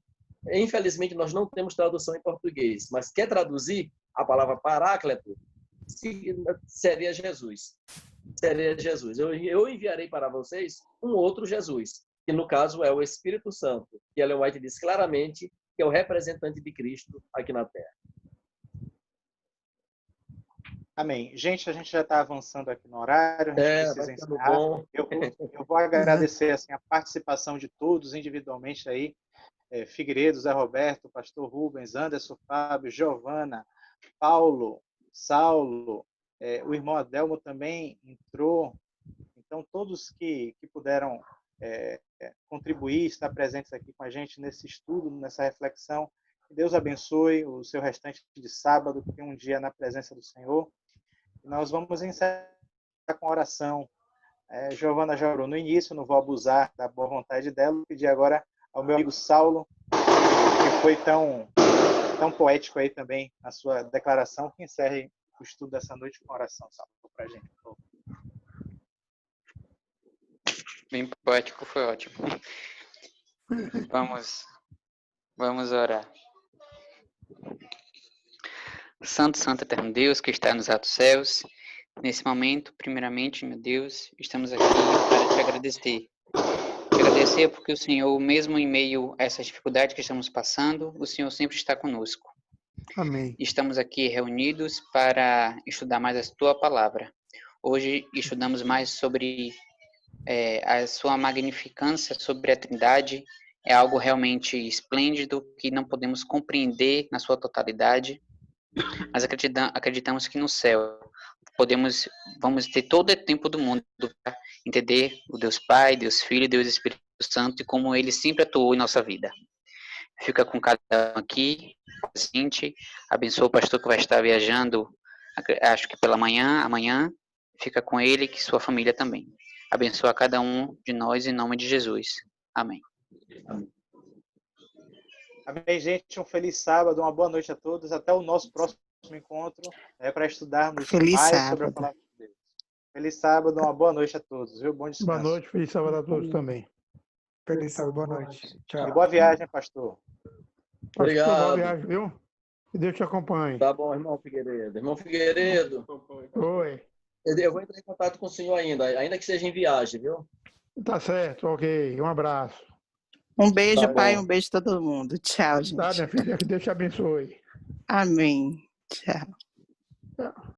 infelizmente, nós não temos tradução em português. Mas quer traduzir a palavra Paráclito? Seria Jesus. Seria Jesus. Eu enviarei para vocês um outro Jesus, que no caso é o Espírito Santo, que Ellen White diz claramente que é o representante de Cristo aqui na Terra. Amém. Gente, a gente já está avançando aqui no horário, a gente precisa encerrar. Eu vou agradecer assim, a participação de todos individualmente aí, Figueiredo, Zé Roberto, Pastor Rubens, Anderson, Fábio, Giovana, Paulo, Saulo, o irmão Adelmo também entrou. Então, todos que puderam contribuir, estar presentes aqui com a gente nesse estudo, nessa reflexão, que Deus abençoe o seu restante de sábado, que tem um dia na presença do Senhor. E nós vamos encerrar com oração. Giovana já orou no início, não vou abusar da boa vontade dela, vou pedir agora ao meu amigo Saulo, que foi tão poético aí também na sua declaração, que encerre o estudo dessa noite com oração, Saulo, para a gente. Bem poético, foi ótimo. Vamos orar. Santo, Santo, Eterno Deus, que está nos altos céus, nesse momento, primeiramente, meu Deus, estamos aqui para te agradecer. Te agradecer porque o Senhor, mesmo em meio a essas dificuldades que estamos passando, o Senhor sempre está conosco. Amém. Estamos aqui reunidos para estudar mais a tua palavra. Hoje estudamos mais sobre a sua magnificância, sobre a Trindade. É algo realmente esplêndido que não podemos compreender na sua totalidade, mas acreditamos que no céu vamos ter todo o tempo do mundo para entender o Deus Pai, Deus Filho, Deus Espírito Santo e como Ele sempre atuou em nossa vida. Fica com cada um aqui, presente. Abençoa o pastor que vai estar viajando, acho que pela manhã, amanhã. Fica com ele e sua família também. Abençoa cada um de nós em nome de Jesus. Amém. Amém, gente. Um feliz sábado, uma boa noite a todos. Até o nosso próximo encontro para estudarmos mais sobre a palavra de Deus. Feliz sábado, uma boa noite a todos. Viu? Bom descanso. Boa noite, feliz sábado a todos também. Feliz sábado, boa noite. Tchau. E boa viagem, pastor. Obrigado. Pastor, boa viagem, viu? Que Deus te acompanhe. Tá bom, irmão Figueiredo. Irmão Figueiredo. Oi. Eu vou entrar em contato com o senhor ainda que seja em viagem, viu? Tá certo, ok. Um abraço. Um beijo, Tá pai, bom. um beijo a todo mundo. Tchau, Tá, gente. minha filha? Que Deus te abençoe. Amém. Tchau. Tchau.